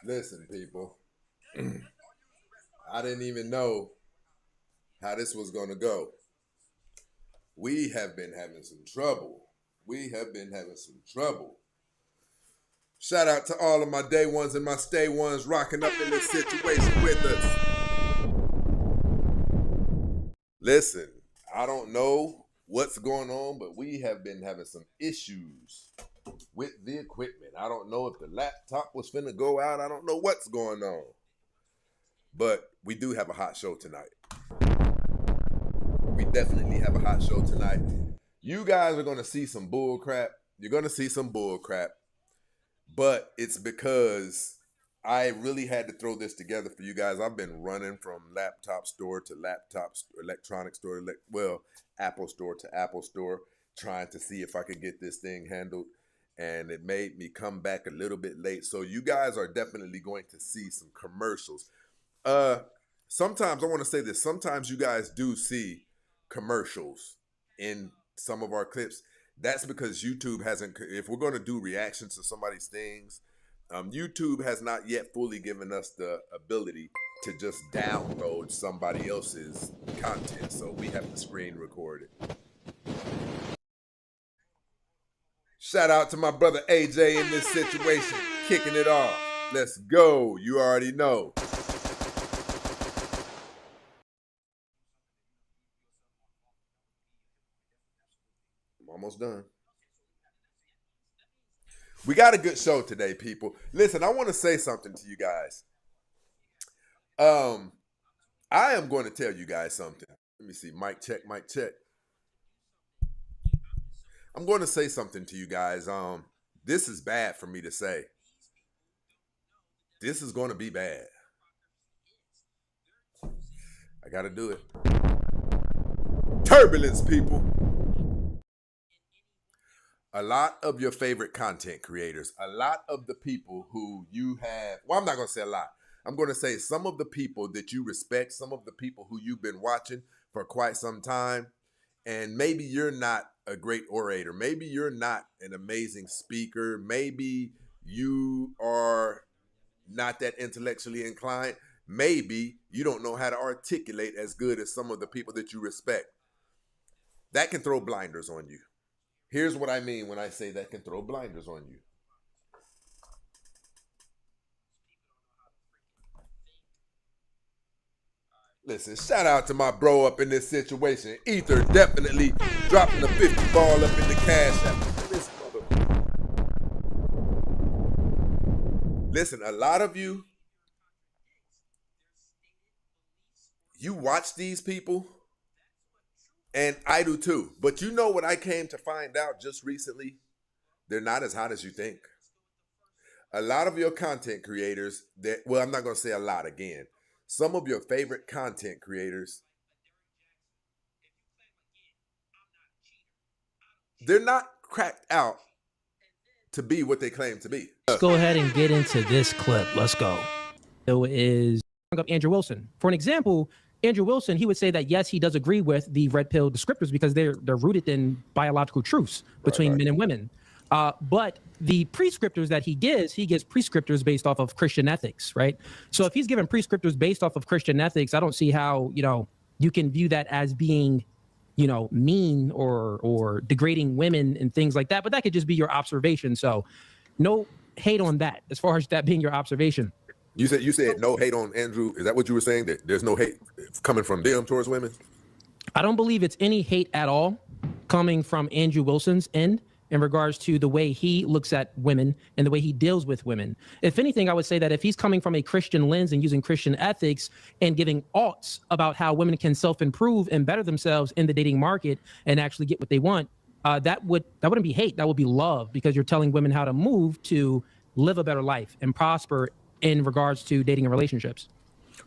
Listen, people, I didn't even know how this was going to go. We have been having some trouble. We have been having some trouble. Shout out to all of my day ones and my stay ones rocking up in this situation with us. Listen, I don't know what's going on, but we have been having some issues with the equipment. I don't know if the laptop was finna go out. I don't know what's going on. But we do have a hot show tonight. We definitely have a hot show tonight. You guys are going to see some bull crap. You're going to see some bull crap. But it's because I really had to throw this together for you guys. I've been running from laptop store to laptop, electronic store, Apple store to Apple store, trying to see if I could get this thing handled. And it made me come back a little bit late. So you guys are definitely going to see some commercials. Sometimes I want to say this. Sometimes you guys do see commercials in some of our clips. That's because YouTube hasn't, if we're going to do reactions to somebody's things, YouTube has not yet fully given us the ability to just download somebody else's content. So we have to screen record it. Shout out to my brother AJ in this situation, kicking it off. Let's go. You already know. Almost done. We got a good show today, people. Listen, I want to say something to you guys. I am going to tell you guys something. Let me see. Mic check, mic check. I'm going to say something to you guys. This is bad for me to say. This is going to be bad. I got to do it. Turbulence, people. A lot of your favorite content creators, a lot of the people who you have, well, I'm not going to say a lot. I'm going to say some of the people that you respect, some of the people who you've been watching for quite some time, and maybe you're not a great orator. Maybe you're not an amazing speaker. Maybe you are not that intellectually inclined. Maybe you don't know how to articulate as good as some of the people that you respect. That can throw blinders on you. Here's what I mean when I say that can throw blinders on you. Listen, shout out to my bro up in this situation. Ether definitely dropping the 50 ball up in the cash app. Listen, a lot of you watch these people. And I do too. But you know what I came to find out just recently? They're not as hot as you think. A lot of your content creators, well, I'm not going to say a lot again. Some of your favorite content creators, they're not cracked out to be what they claim to be. Let's go ahead and get into this clip. Let's go. It is Andrew Wilson. For an example, Andrew Wilson, he would say that, yes, he does agree with the red pill descriptors because they're rooted in biological truths between men and women. But the prescriptors that he gives prescriptors based off of Christian ethics, right? So if he's given prescriptors based off of Christian ethics, I don't see how, you can view that as being, mean or degrading women and things like that. But that could just be your observation. So no hate on that as far as that being your observation. You said no hate on Andrew. Is that what you were saying? That there's no hate coming from them towards women? I don't believe it's any hate at all coming from Andrew Wilson's end in regards to the way he looks at women and the way he deals with women. If anything, I would say that if he's coming from a Christian lens and using Christian ethics and giving oughts about how women can self-improve and better themselves in the dating market and actually get what they want, that wouldn't be hate. That would be love, because you're telling women how to move to live a better life and prosper in regards to dating and relationships.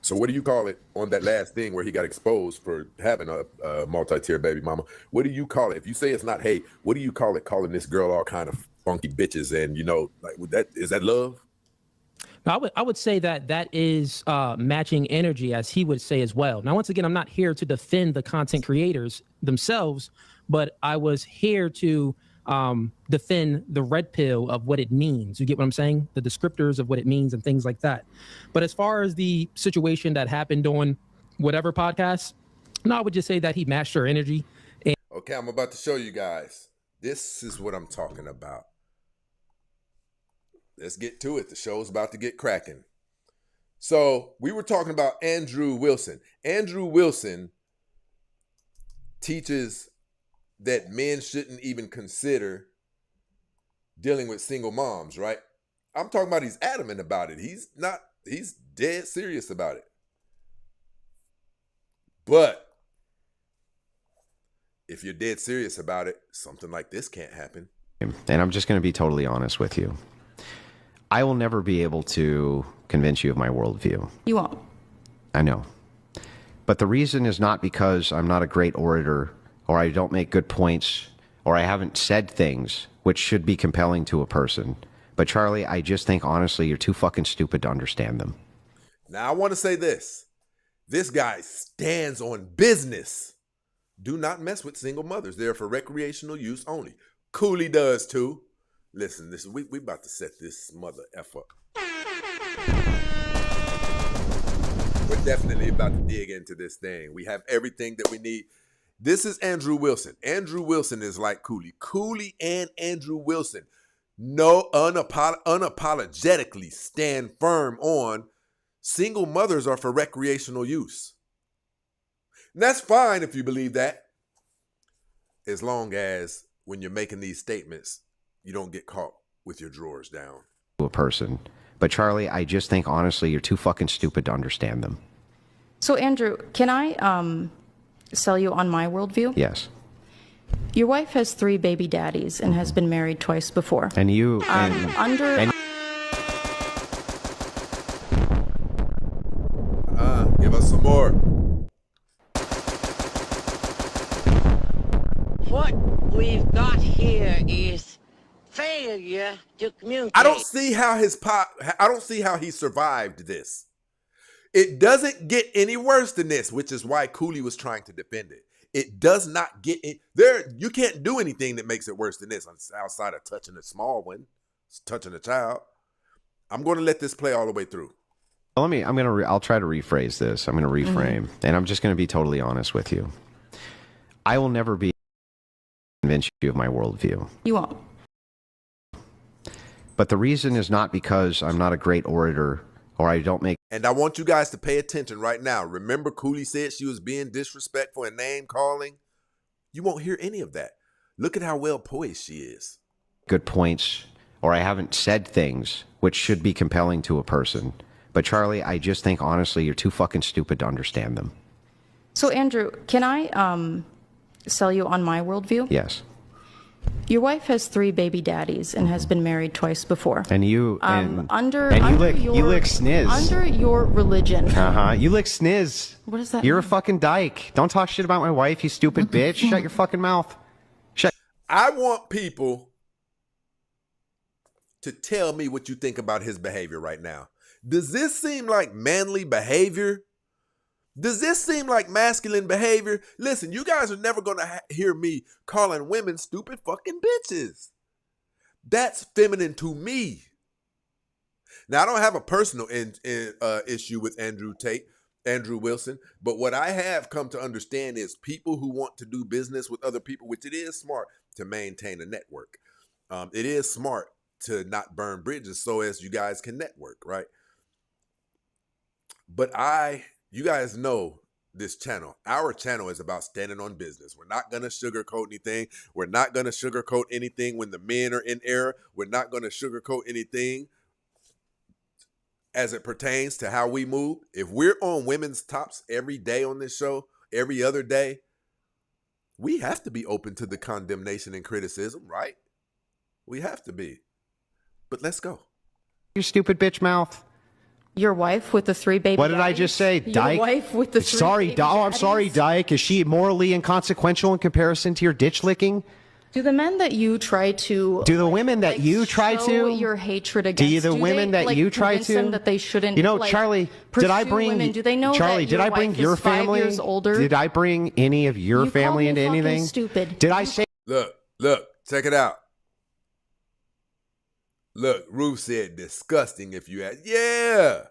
So what do you call it on that last thing where he got exposed for having a multi-tier baby mama? What do you call it? If you say it's not hate, what do you call it? Calling this girl all kind of funky bitches, and is that love? Now, I would say that is matching energy, as he would say as well. Now, once again, I'm not here to defend the content creators themselves, but I was here to defend the red pill of what it means. You get what I'm saying? The descriptors of what it means and things like that. But as far as the situation that happened on whatever podcast, no, I would just say that he matched her energy. Okay, I'm about to show you guys. This is what I'm talking about. Let's get to it. The show's about to get cracking. So we were talking about Andrew Wilson. Andrew Wilson teaches that men shouldn't even consider dealing with single moms, right? I'm talking about he's adamant about it. He's dead serious about it. But if you're dead serious about it, something like this can't happen. And I'm just going to be totally honest with you. I will never be able to convince you of my worldview. You won't. I know. But the reason is not because I'm not a great orator, or I don't make good points, or I haven't said things which should be compelling to a person. But Charlie, I just think honestly you're too fucking stupid to understand them. Now I want to say this. This guy stands on business. Do not mess with single mothers. They're for recreational use only. COOLEY does too. Listen, we about to set this mother F up. We're definitely about to dig into this thing. We have everything that we need. This is Andrew Wilson. Andrew Wilson is like COOLEY. COOLEY and Andrew Wilson unapologetically stand firm on single mothers are for recreational use. And that's fine if you believe that, as long as when you're making these statements, you don't get caught with your drawers down. To a person. But Charlie, I just think honestly you're too fucking stupid to understand them. So Andrew, can I sell you on my worldview? Yes. Your wife has 3 baby daddies and has been married twice before. And you Give us some more. What we've got here is failure to communicate. I don't see how he survived this. It doesn't get any worse than this, which is why COOLEY was trying to defend it. It does not get it. You can't do anything that makes it worse than this outside of touching a small one, touching a child. I'm going to let this play all the way through. I'll try to rephrase this. I'm going to reframe, and I'm just going to be totally honest with you. I will never be convince you of my worldview. You won't. But the reason is not because I'm not a great orator, or I don't make. And I want you guys to pay attention right now. Remember, COOLEY said she was being disrespectful and name calling. You won't hear any of that. Look at how well poised she is. Good points, or I haven't said things which should be compelling to a person. But Charlie, I just think honestly you're too fucking stupid to understand them. So Andrew, can I sell you on my worldview? Yes. Your wife has 3 baby daddies and has been married twice before. And you you lick sniz. Under your religion. You lick sniz. What does that You're mean? a fucking dyke. Don't talk shit about my wife, you stupid bitch. Shut your fucking mouth. I want people to tell me what you think about his behavior right now. Does this seem like manly behavior? Does this seem like masculine behavior? Listen, you guys are never going to hear me calling women stupid fucking bitches. That's feminine to me. Now, I don't have a personal issue with Andrew Wilson, but what I have come to understand is people who want to do business with other people, which it is smart to maintain a network. It is smart to not burn bridges so as you guys can network, right? But you guys know this channel. Our channel is about standing on business. We're not going to sugarcoat anything. We're not going to sugarcoat anything when the men are in error. We're not going to sugarcoat anything as it pertains to how we move. If we're on women's tops every day on this show, every other day, we have to be open to the condemnation and criticism, right? We have to be. But let's go. You stupid bitch mouth. Your wife with the 3 baby What did I daddies? just say, Dyke? Your wife with the 3 Sorry, baby I'm sorry, daddies? Dyke. Is she morally inconsequential in comparison to your ditch licking? Do the men that you try to Do the women that you try show to your hatred against? Do the women they, that you try convince to them that they shouldn't? You know, like, Charlie, did I pursue bring women? Do they know Charlie, that did your I bring wife your is 5 family? years older? Did I bring any of your You family called me into fucking anything? stupid. Did I say Look, Check it out. Look, Ruth said disgusting if you ask. Yeah.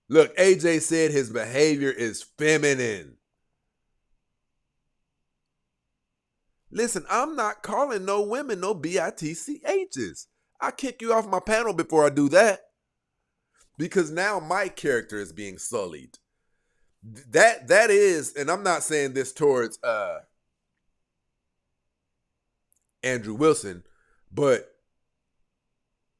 Look, AJ said his behavior is feminine. Listen, I'm not calling no women no bitchs. I kick you off my panel before I do that. Because now my character is being sullied. That is, and I'm not saying this towards Andrew Wilson, but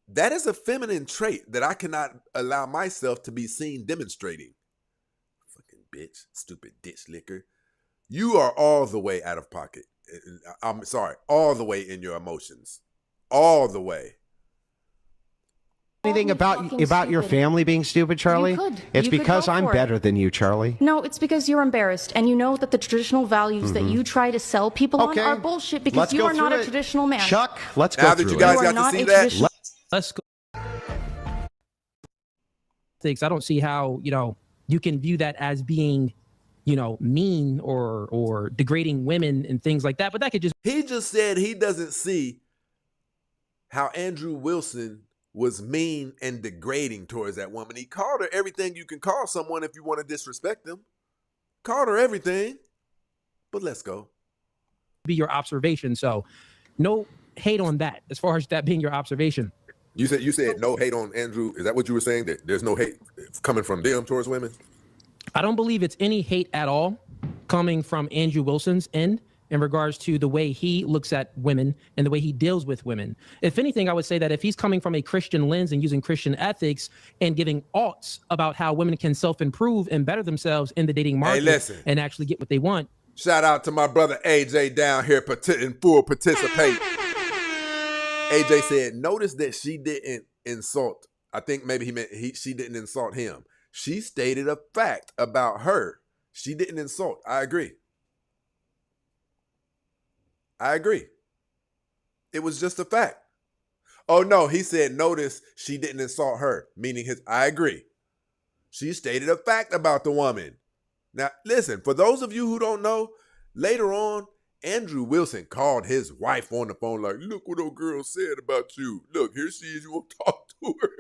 that is a feminine trait that I cannot allow myself to be seen demonstrating. Fucking bitch, stupid ditch licker. You are all the way out of pocket. I'm sorry, all the way in your emotions. All the way. Anything about your family being stupid, Charlie? It's because I'm better than you, Charlie. No, it's because you're embarrassed, and you know that the traditional values that you try to sell people on are bullshit because you are not a traditional man. Chuck, let's go now that you guys got to see that. Let's go. I don't see how, you can view that as being, mean or degrading women and things like that. But that could just. He just said he doesn't see how Andrew Wilson was mean and degrading towards that woman. He called her everything you can call someone if you want to disrespect them. Called her everything. But let's go. Be your observation. So no hate on that as far as that being your observation. You said no hate on Andrew. Is that what you were saying? That there's no hate coming from them towards women? I don't believe it's any hate at all coming from Andrew Wilson's end in regards to the way he looks at women and the way he deals with women. If anything, I would say that if he's coming from a Christian lens and using Christian ethics and giving alts about how women can self-improve and better themselves in the dating market and actually get what they want. Shout out to my brother AJ down here in full participate. AJ said, notice that she didn't insult. I think maybe he meant she didn't insult him. She stated a fact about her. She didn't insult. I agree. It was just a fact. Oh no, he said, notice she didn't insult her, meaning I agree. She stated a fact about the woman. Now, listen, for those of you who don't know, later on, Andrew Wilson called his wife on the phone like, look what old girl said about you. Look, here she is. You won't talk to her.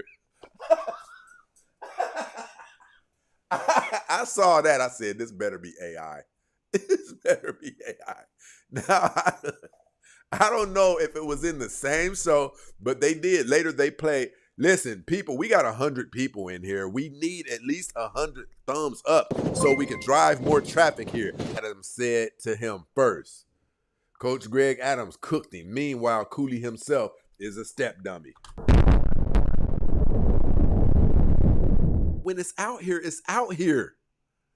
I saw that. I said, this better be AI. This better be AI. Now, I don't know if it was in the same show, but they did. Later, they played. Listen, people, we got 100 people in here. We need at least 100 thumbs up so we can drive more traffic here. Adams said to him first. Coach Greg Adams cooked him. Meanwhile, COOLEY himself is a step dummy. When it's out here, it's out here.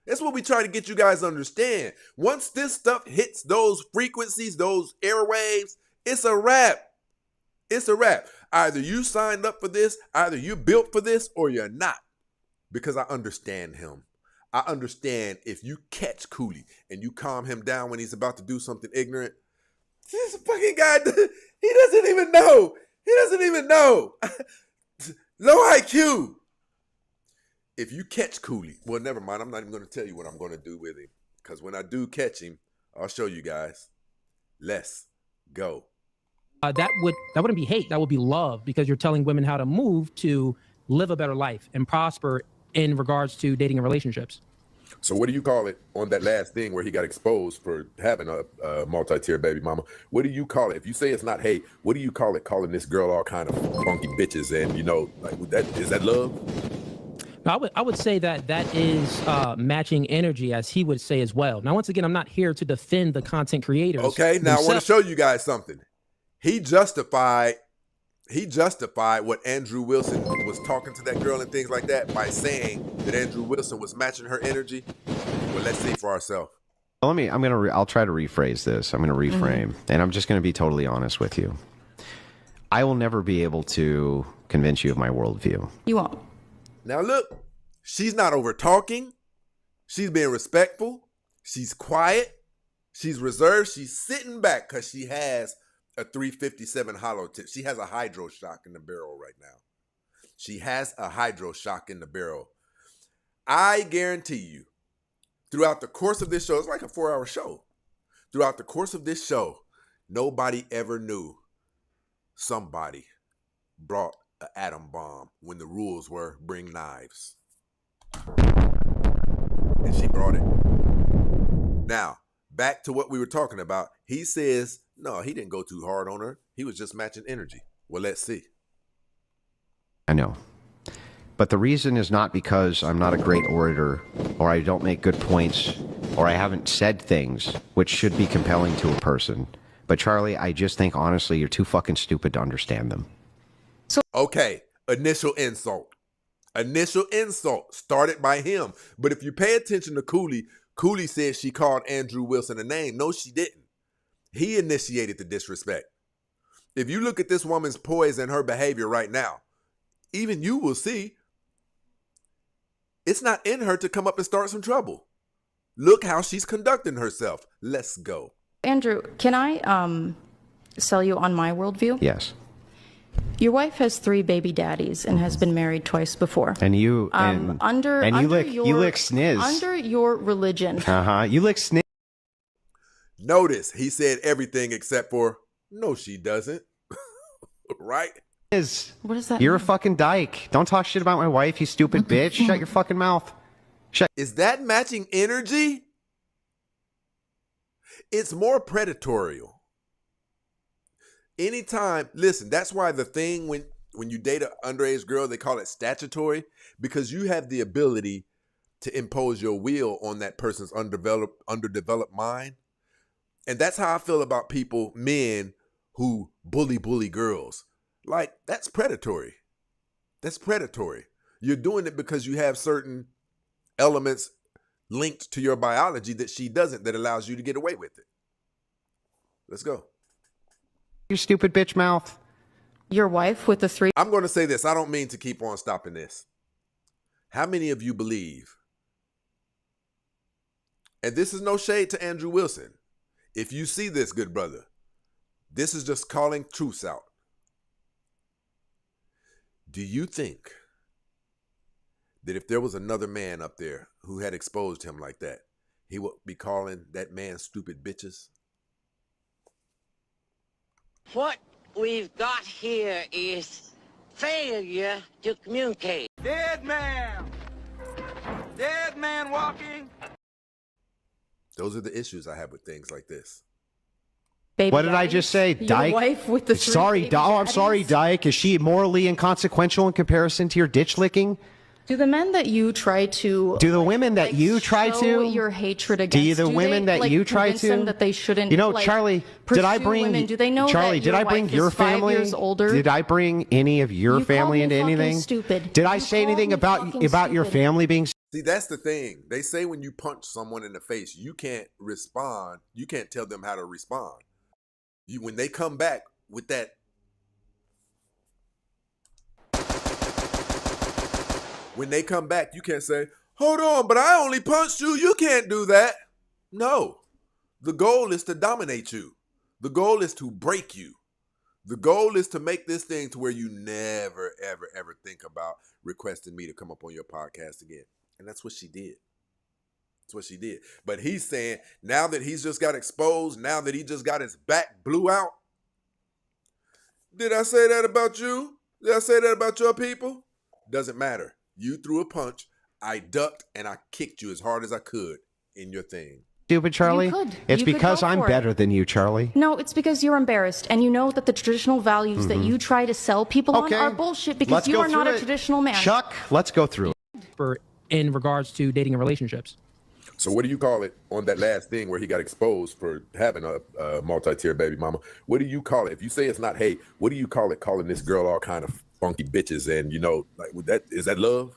That's what we try to get you guys to understand. Once this stuff hits those frequencies, those airwaves, it's a wrap. It's a wrap. Either you signed up for this, either you built for this, or you're not. Because I understand him. I understand if you catch COOLEY and you calm him down when he's about to do something ignorant. This fucking guy, he doesn't even know. He doesn't even know. Low IQ. If you catch COOLEY, well, never mind. I'm not even going to tell you what I'm going to do with him. Because when I do catch him, I'll show you guys. Let's go. That wouldn't be hate. That would be love, because you're telling women how to move to live a better life and prosper in regards to dating and relationships. So what do you call it on that last thing where he got exposed for having a multi-tier baby mama? What do you call it? If you say it's not hate, what do you call it? Calling this girl all kind of funky bitches and, like that, is that love? No, I would say that is matching energy, as he would say as well. Now, once again, I'm not here to defend the content creators. Okay, now I want to show you guys something. He justified what Andrew Wilson was talking to that girl and things like that by saying that Andrew Wilson was matching her energy. Well, let's see for ourselves. Well, I'll try to rephrase this. I'm going to reframe, and I'm just going to be totally honest with you. I will never be able to convince you of my worldview. You won't. Now look, she's not over talking. She's being respectful. She's quiet. She's reserved. She's sitting back because she has a 357 hollow tip. She has a hydro shock in the barrel right now. She has a hydro shock in the barrel. I guarantee you, throughout the course of this show, it's like a 4-hour show. Throughout the course of this show, nobody ever knew somebody brought an atom bomb when the rules were bring knives. And she brought it. Now, back to what we were talking about. He says, no, he didn't go too hard on her. He was just matching energy. Well, let's see. I know. But the reason is not because I'm not a great orator, or I don't make good points, or I haven't said things which should be compelling to a person. But Charlie, I just think, honestly, you're too fucking stupid to understand them. Okay, initial insult. Initial insult started by him. But if you pay attention to COOLEY, COOLEY said she called Andrew Wilson a name. No, she didn't. He initiated the disrespect. If you look at this woman's poise and her behavior right now, even you will see it's not in her to come up and start some trouble. Look how she's conducting herself. Let's go. Andrew, can I sell you on my worldview? Yes. Your wife has 3 baby daddies and has been married twice before. And you you lick sniz. Under your religion. You lick sniz. Notice he said everything except for no, she doesn't. Right? What is that? You're a fucking dyke. Don't talk shit about my wife, you stupid bitch. Shut your fucking mouth. Is that matching energy? It's more predatory. Anytime, listen, that's why the thing when you date an underage girl, they call it statutory, because you have the ability to impose your will on that person's underdeveloped mind. And that's how I feel about people, men who bully girls. Like, that's predatory. That's predatory. You're doing it because you have certain elements linked to your biology that she doesn't, that allows you to get away with it. Let's go. You stupid bitch mouth. Your wife with the 3. I'm going to say this. I don't mean to keep on stopping this. How many of you believe, and this is no shade to Andrew Wilson, if you see this, good brother, this is just calling truths out. Do you think that if there was another man up there who had exposed him like that, he would be calling that man stupid bitches? What we've got here is failure to communicate. Dead man! Dead man walking! Those are the issues I have with things like this. Baby what did I daddies? just say? Your Dyke? wife with the 3 sorry, baby I'm sorry, daddies? Dyke. Is she morally inconsequential in comparison to your ditch licking? Do the men that you try to Do the women that you try show to your hatred against? Do the women they, that you try convince to them that they shouldn't? You know, like, Charlie, did I pursue bring women? Do they know Charlie? that Did your I bring wife your is 5 family? years older? Did I bring any of your You family called me into fucking anything? stupid. Did I You say called anything me about fucking your stupid. family being? See, that's the thing. They say when you punch someone in the face, you can't respond. You can't tell them how to respond. When they come back with that, when they come back, you can't say, hold on, but I only punched you. You can't do that. No. The goal is to dominate you. The goal is to break you. The goal is to make this thing to where you never, ever, ever think about requesting me to come up on your podcast again. And that's what she did. That's what she did. But he's saying now that he's just got exposed, now that he just got his back blew out, did I say that about you? Did I say that about your people? Doesn't matter. You threw a punch. I ducked and I kicked you as hard as I could in your thing. Stupid, Charlie. It's You could because go I'm for it. better than you, Charlie. No, it's because you're embarrassed, and you know that the traditional values that you try to sell people on are bullshit because Let's you go are not through a it. traditional man. Chuck, let's go through it. In regards to dating and relationships. So what do you call it on that last thing where he got exposed for having a multi-tier baby mama? What do you call it? If you say it's not hate, what do you call it? Calling this girl all kind of funky bitches, and you know, like is that love?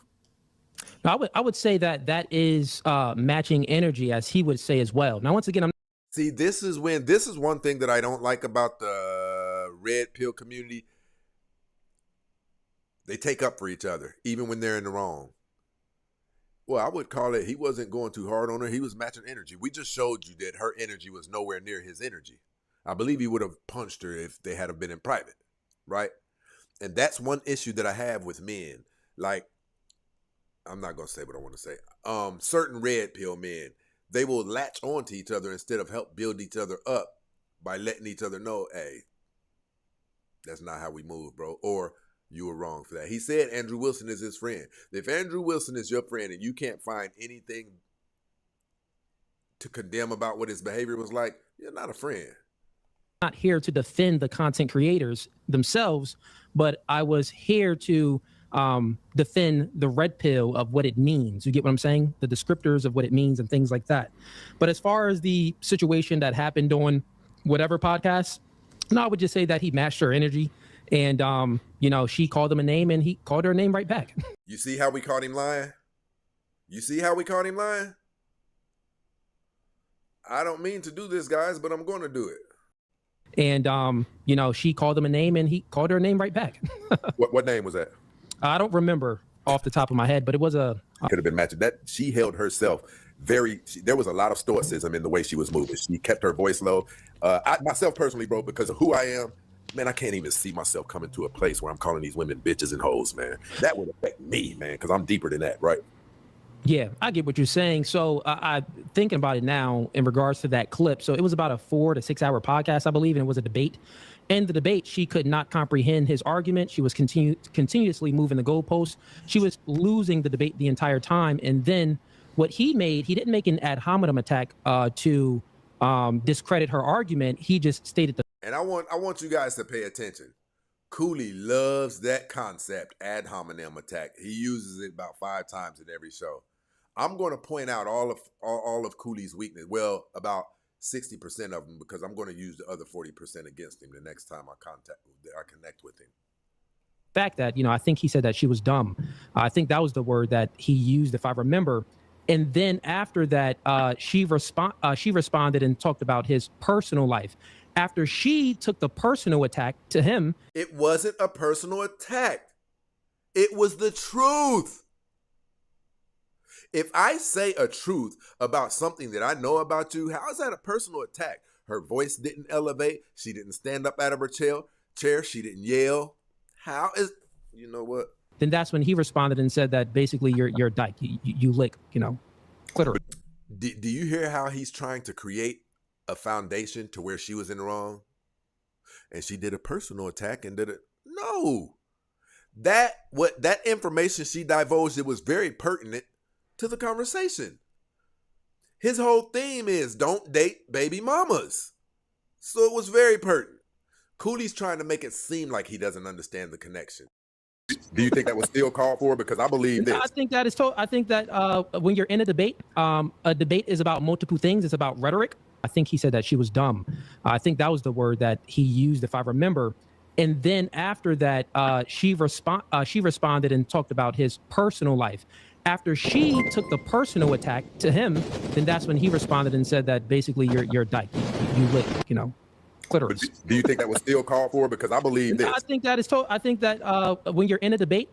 I would say that is matching energy, as he would say as well. Now, once again, See, this is one thing that I don't like about the red pill community. They take up for each other, even when they're in the wrong. Well, I would call it, he wasn't going too hard on her. He was matching energy. We just showed you that her energy was nowhere near his energy. I believe he would have punched her if they had been in private, right? And that's one issue that I have with men. Like, I'm not going to say what I want to say. Certain red pill men, they will latch on to each other instead of help build each other up by letting each other know, hey, That's not how we move, bro. Or you were wrong for that. He said Andrew Wilson is his friend. If Andrew Wilson is your friend and you can't find anything to condemn about what his behavior was like, you're not a friend. Not here to defend the content creators themselves, but I was here to defend the red pill of what it means. You get what I'm saying? The descriptors of what it means and things like that. But as far as the situation that happened on whatever podcast, no, I would just say that he matched her energy, and you know, she called him a name and he called her a name right back. You see how we caught him lying? You see how we caught him lying? I don't mean to do this, guys, but I'm going to do it. And you know, she called him a name and he called her a name right back. What name was that? I don't remember off the top of my head, but it was a could have been matching. That she held herself there was a lot of stoicism in the way she was moving. She kept her voice low. I myself personally, bro, because of who I am, man, I can't even see myself coming to a place where I'm calling these women bitches and hoes, man. That would affect me, man, because I'm deeper than that, right? Yeah, I get what you're saying. So I thinking about it now in regards to that clip. So it was about a 4 to 6 hour podcast, I believe, and it was a debate. In the debate, she could not comprehend his argument. She was continuously moving the goalposts. She was losing the debate the entire time. And then what he didn't make an ad hominem attack to discredit her argument. He just stated the. And I want you guys to pay attention. COOLEY loves that concept, ad hominem attack. He uses it about 5 times in every show. I'm going to point out all of COOLEY's weakness. Well, about 60% of them, because I'm going to use the other 40% against him the next time I connect with him. Fact that, you know, I think he said that she was dumb. I think that was the word that he used, if I remember. And then after that, she responded and talked about his personal life. After she took the personal attack to him. It wasn't a personal attack. It was the truth. If I say a truth about something that I know about you, how is that a personal attack? Her voice didn't elevate. She didn't stand up out of her chair. She didn't yell. How is, you know what? Then that's when he responded and said that basically you're a dyke. You lick, you know, clitoris. Do you hear how he's trying to create a foundation to where she was in the wrong? And she did a personal attack and did it. No. That information she divulged, it was very pertinent to the conversation. His whole theme is don't date baby mamas. So it was very pertinent. COOLEY's trying to make it seem like he doesn't understand the connection. Do you think that was still called for? Because I believe this. I think that is I think that when you're in a debate is about multiple things. It's about rhetoric. I think he said that she was dumb. I think that was the word that he used, if I remember. And then after that, she responded and talked about his personal life. After she took the personal attack to him, then that's when he responded and said that basically you're a dyke. You lick, you know, clitoris. Do you think that was still called for? Because I believe this. I think that is I think that when you're in a debate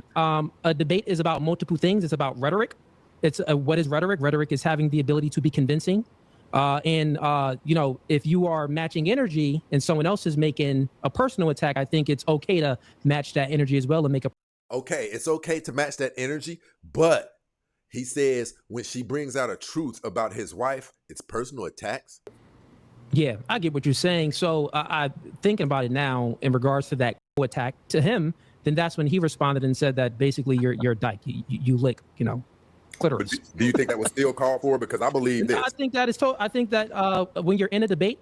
is about multiple things. It's about rhetoric. It's what is rhetoric? Rhetoric is having the ability to be convincing. And you know, if you are matching energy and someone else is making a personal attack, I think it's okay to match that energy as well and make a. Okay, it's okay to match that energy, but he says when she brings out a truth about his wife, it's personal attacks. Yeah, I get what you're saying. So I thinking about it now in regards to that attack to him, then that's when he responded and said that basically you're a dyke. You lick, you know, clitoris. Do you think that was still called for? Because I believe this. I think that is I think that when you're in a debate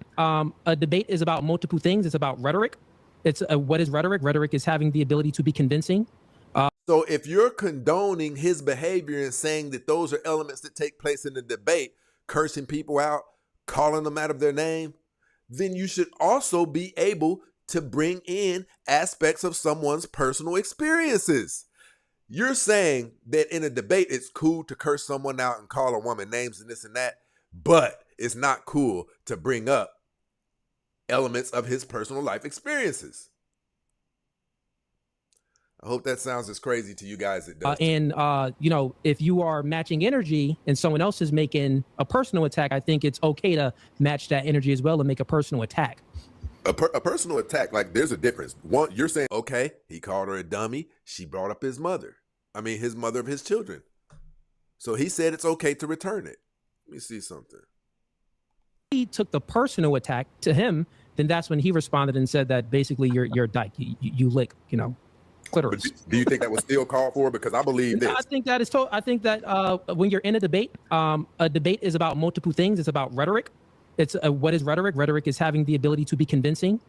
is about multiple things. It's about rhetoric. It's what is rhetoric? Rhetoric is having the ability to be convincing. So if you're condoning his behavior and saying that those are elements that take place in the debate, cursing people out, calling them out of their name, then you should also be able to bring in aspects of someone's personal experiences. You're saying that in a debate, it's cool to curse someone out and call a woman names and this and that, but it's not cool to bring up elements of his personal life experiences. I hope that sounds as crazy to you guys as it does. And you know, if you are matching energy and someone else is making a personal attack, I think it's okay to match that energy as well and make a personal attack. A personal attack, like there's a difference. One, you're saying, okay, he called her a dummy. She brought up his mother. I mean, his mother of his children. So he said it's okay to return it. Let me see something. He took the personal attack to him, then that's when he responded and said that basically you're a dyke. You lick, clitoris. But do you think that was still called for? Because I believe this. I think that is I think that when you're in a debate is about multiple things. It's about rhetoric. It's what is rhetoric? Rhetoric is having the ability to be convincing.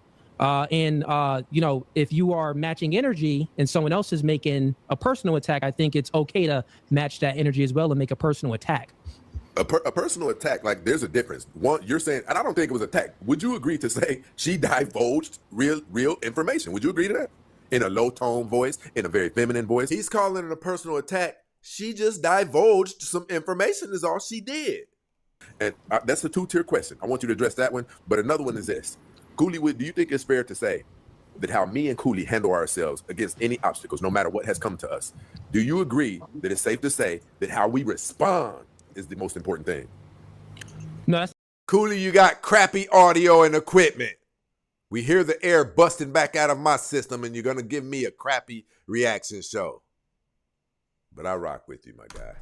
If you are matching energy and someone else is making a personal attack, I think it's okay to match that energy as well and make a personal attack. A personal attack, like there's a difference. One, you're saying, and I don't think it was attack. Would you agree to say she divulged real information? Would you agree to that? In a low tone voice, in a very feminine voice. He's calling it a personal attack. She just divulged some information is all she did. And that's a two-tier question. I want you to address that one. But another one is this. COOLEY, do you think it's fair to say that how me and COOLEY handle ourselves against any obstacles, no matter what has come to us, do you agree that it's safe to say that how we respond is the most important thing? No, that's COOLEY, you got crappy audio and equipment. We hear the air busting back out of my system and you're going to give me a crappy reaction show. But I rock with you, my guy.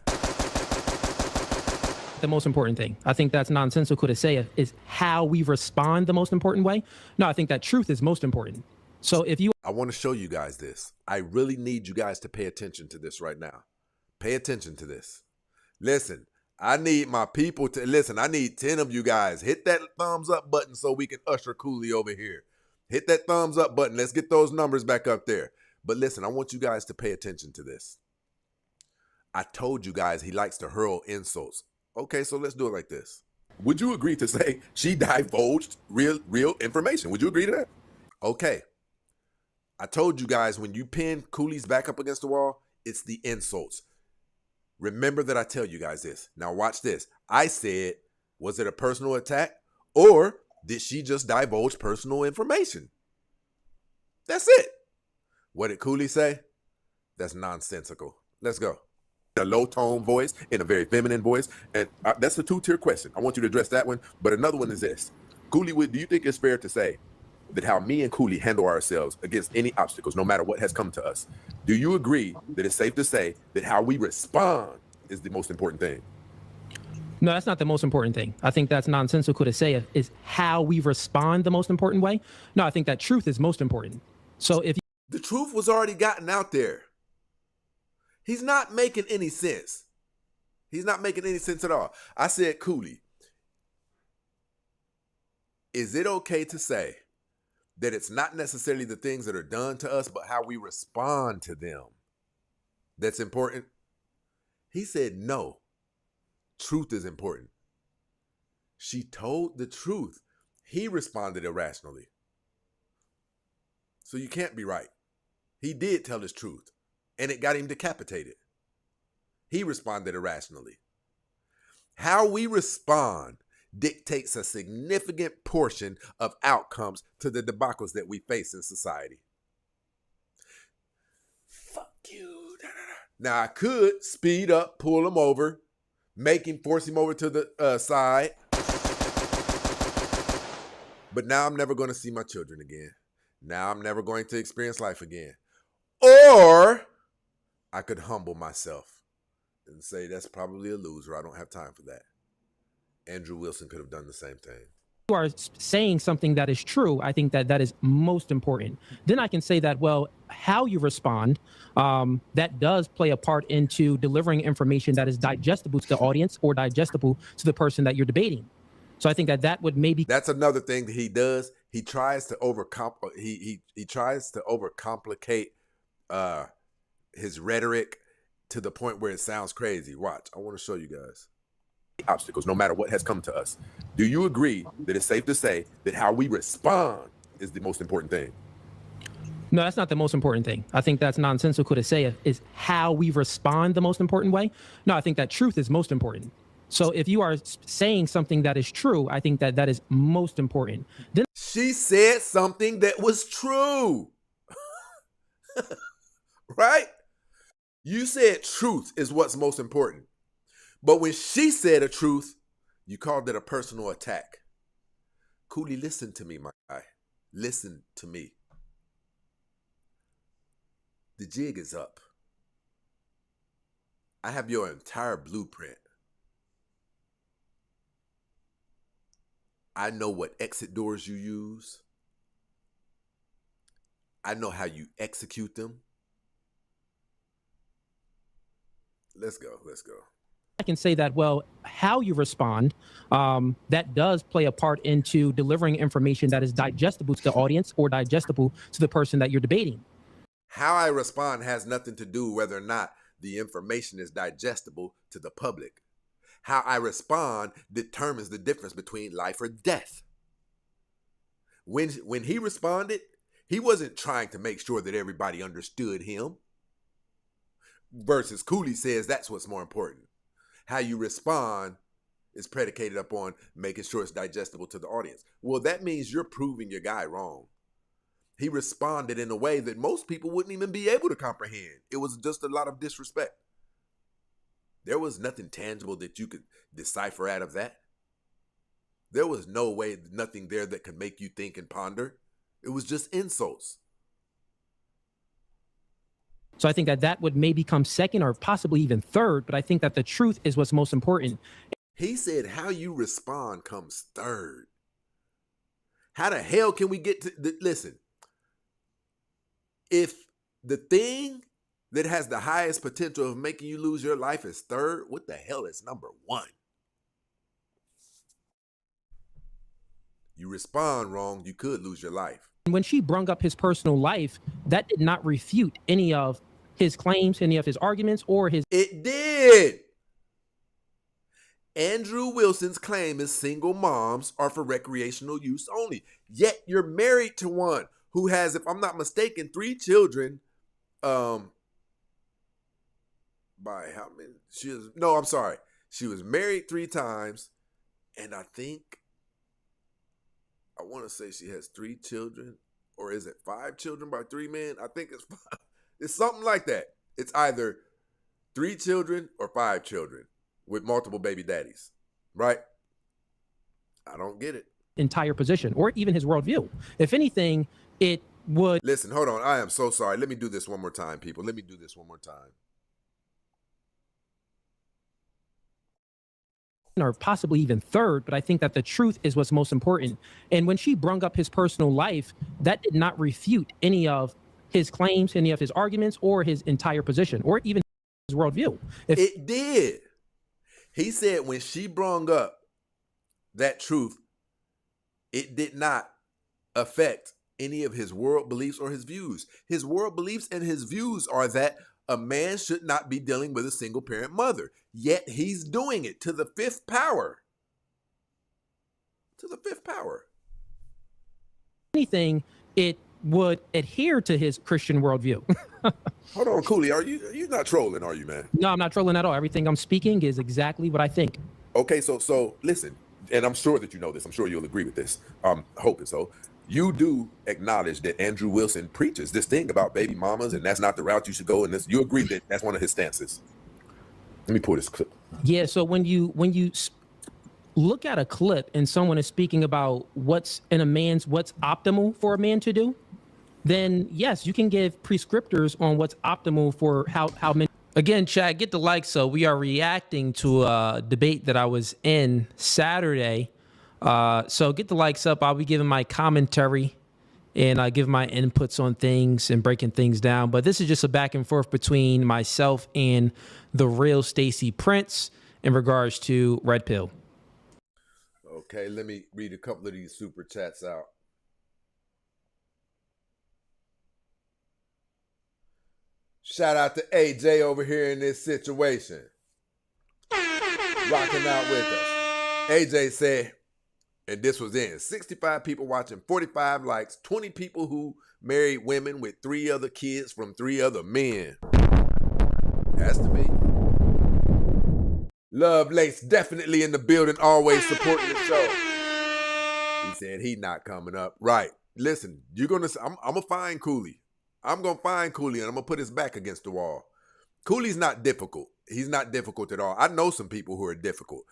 the most important thing. I think that's nonsensical to say. Is how we respond the most important way? No, I think that truth is most important. So if you... I want to show you guys this. I really need you guys to pay attention to this right now. Pay attention to this. Listen, I need my people to listen. I need 10 of you guys. Hit that thumbs up button so we can usher COOLEY over here. Hit that thumbs up button. Let's get those numbers back up there. But listen, I want you guys to pay attention to this. I told you guys he likes to hurl insults. Okay, so let's do it like this. Would you agree to say she divulged real information? Would you agree to that? Okay. I told you guys when you pin COOLEY's back up against the wall, it's the insults. Remember that I tell you guys this. Now watch this. I said, was it a personal attack or did she just divulge personal information? That's it. What did COOLEY say? That's nonsensical. Let's go. A low tone voice, in a very feminine voice. And that's a two-tier question. I want you to address that one. But another one is this. COOLEY, do you think it's fair to say that how me and COOLEY handle ourselves against any obstacles, no matter what has come to us, do you agree that it's safe to say that how we respond is the most important thing? No, that's not the most important thing. I think that's nonsensical to say. Is how we respond the most important way? No, I think that truth is most important. So if the truth was already gotten out there. He's not making any sense. He's not making any sense at all. I said, COOLEY, is it okay to say that it's not necessarily the things that are done to us, but how we respond to them that's important? He said, no, truth is important. She told the truth. He responded irrationally. So you can't be right. He did tell his truth, and it got him decapitated. He responded irrationally. How we respond dictates a significant portion of outcomes to the debacles that we face in society. Fuck you. Now, I could speed up, pull him over, force him over to the side. But now I'm never going to see my children again. Now I'm never going to experience life again. Or I could humble myself and say that's probably a loser. I don't have time for that. Andrew Wilson could have done the same thing. You are saying something that is true, I think that is most important. Then I can say that, well, how you respond, that does play a part into delivering information that is digestible to the audience or digestible to the person that you're debating. So I think that would maybe... That's another thing that he does. He tries to he tries to overcomplicate his rhetoric to the point where it sounds crazy. Watch, I want to show you guys. Obstacles, no matter what has come to us. Do you agree that it's safe to say that how we respond is the most important thing? No, that's not the most important thing. I think that's nonsensical to say. Is how we respond the most important way? No, I think that truth is most important. So if you are saying something that is true, I think that is most important. Then she said something that was true. Right? You said truth is what's most important. But when she said a truth, you called it a personal attack. COOLEY, listen to me, my guy. Listen to me. The jig is up. I have your entire blueprint. I know what exit doors you use. I know how you execute them. Let's go. I can say that, well, how you respond, that does play a part into delivering information that is digestible to the audience or digestible to the person that you're debating. How I respond has nothing to do whether or not the information is digestible to the public. How I respond determines the difference between life or death. When he responded, he wasn't trying to make sure that everybody understood him. Versus COOLEY says that's what's more important. How you respond is predicated upon making sure it's digestible to the audience. Well, that means you're proving your guy wrong. He responded in a way that most people wouldn't even be able to comprehend. It was just a lot of disrespect. There was nothing tangible that you could decipher out of that. There was nothing there that could make you think and ponder. It was just insults. So I think that would maybe come second or possibly even third, but I think that the truth is what's most important. He said how you respond comes third. How the hell can we get to listen? If the thing that has the highest potential of making you lose your life is third, what the hell is number one? You respond wrong, you could lose your life. When she brung up his personal life, that did not refute any of his claims, any of his arguments, or his... It did. Andrew Wilson's claim is single moms are for recreational use only. Yet you're married to one who has, if I'm not mistaken, 3 children. By how many? She was married 3 times, and I want to say she has 3 children, or is it 5 children by 3 men? I think it's 5. It's something like that. It's either 3 children or 5 children with multiple baby daddies, right? I don't get it. Entire position, or even his worldview. If anything, it would... Listen, hold on. I am so sorry. Let me do this one more time, people. Let me do this one more time. Or possibly even third, but I think that the truth is what's most important. And when she brung up his personal life, that did not refute any of his claims, any of his arguments, or his entire position, or even his worldview. It did. He said when she brung up that truth, it did not affect any of his world beliefs or his views. His world beliefs and his views are that a man should not be dealing with a single parent mother. Yet he's doing it to the 5th power. To the 5th power. Anything, it would adhere to his Christian worldview. Hold on, COOLEY, you're not trolling, are you, man? No, I'm not trolling at all. Everything I'm speaking is exactly what I think. Okay, so listen, and I'm sure that you know this. I'm sure you'll agree with this. I'm hoping so. You do acknowledge that Andrew Wilson preaches this thing about baby mamas, and that's not the route you should go. And you agree that that's one of his stances. Let me pull this clip. Yeah. So when you look at a clip and someone is speaking about what's optimal for a man to do, then yes, you can give prescriptors on what's optimal for how men. Again, Chad, get the like. So we are reacting to a debate that I was in Saturday. So get the likes up. I'll be giving my commentary and I give my inputs on things and breaking things down. But this is just a back and forth between myself and the real Stacy Prince in regards to Red Pill. Okay, let me read a couple of these super chats out. Shout out to AJ over here in this situation. Rocking out with us. AJ said, and this was in 65 people watching, 45 likes, 20 people who married women with 3 other kids from 3 other men. Has to be. Love Lace definitely in the building, always supporting the show. He said he not coming up. Right. Listen, I'm gonna find COOLEY. I'm gonna find COOLEY and I'm gonna put his back against the wall. COOLEY's not difficult. He's not difficult at all. I know some people who are difficult.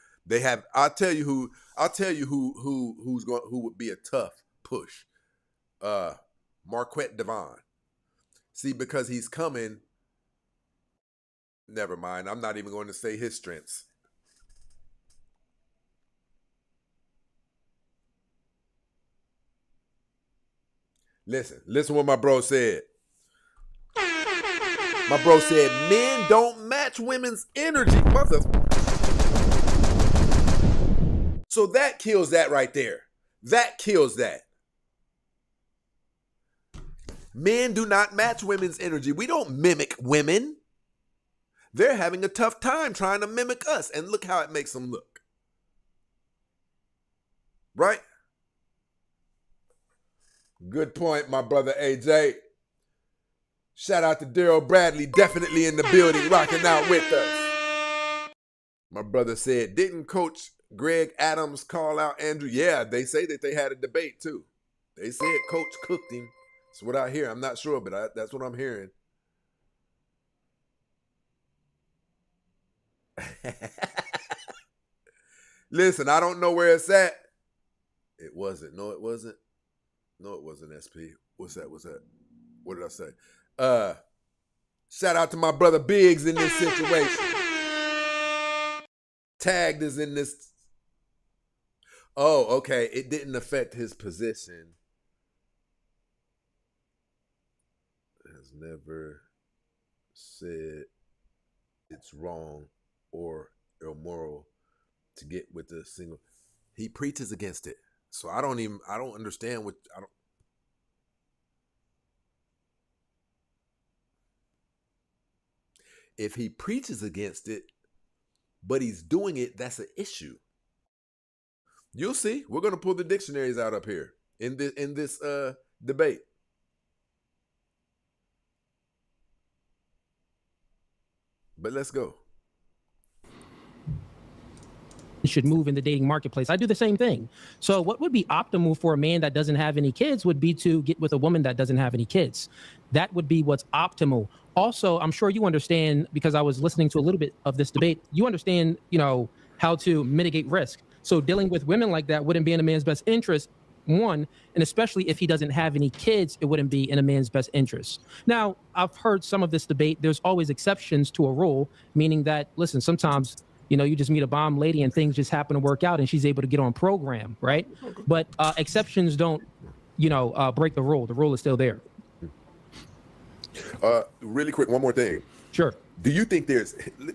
I'll tell you who would be a tough push. Marquette Devon. See, because he's coming. Never mind. I'm not even going to say his strengths. Listen what my bro said. My bro said, men don't match women's energy. So that kills that right there. That kills that. Men do not match women's energy. We don't mimic women. They're having a tough time trying to mimic us. And look how it makes them look. Right? Good point, my brother AJ. Shout out to Daryl Bradley, definitely in the building, rocking out with us. My brother said, didn't Coach Greg Adams call out Andrew? Yeah, they say that they had a debate too. They said Coach cooked him. That's what I hear. I'm not sure, but that's what I'm hearing. Listen, I don't know where it's at. It wasn't. No, it wasn't. No, it wasn't SP. What's that? What did I say? Shout out to my brother Biggs in this situation. Tagged is in this. Oh, okay. It didn't affect his position. Has never said it's wrong or immoral to get with the single. He preaches against it. So I don't understand what if he preaches against it, but he's doing it, that's an issue. You'll see. We're going to pull the dictionaries out up here in this debate. But let's go. Should move in the dating marketplace. I do the same thing. So what would be optimal for a man that doesn't have any kids would be to get with a woman that doesn't have any kids. That would be what's optimal. Also, I'm sure you understand, because I was listening to a little bit of this debate, you understand, how to mitigate risk. So dealing with women like that wouldn't be in a man's best interest, one, and especially if he doesn't have any kids, it wouldn't be in a man's best interest. Now, I've heard some of this debate. There's always exceptions to a rule, meaning that, listen, sometimes you just meet a bomb lady and things just happen to work out and she's able to get on program, right? But exceptions don't, break the rule. The rule is still there. Really quick, one more thing. Sure. Do you think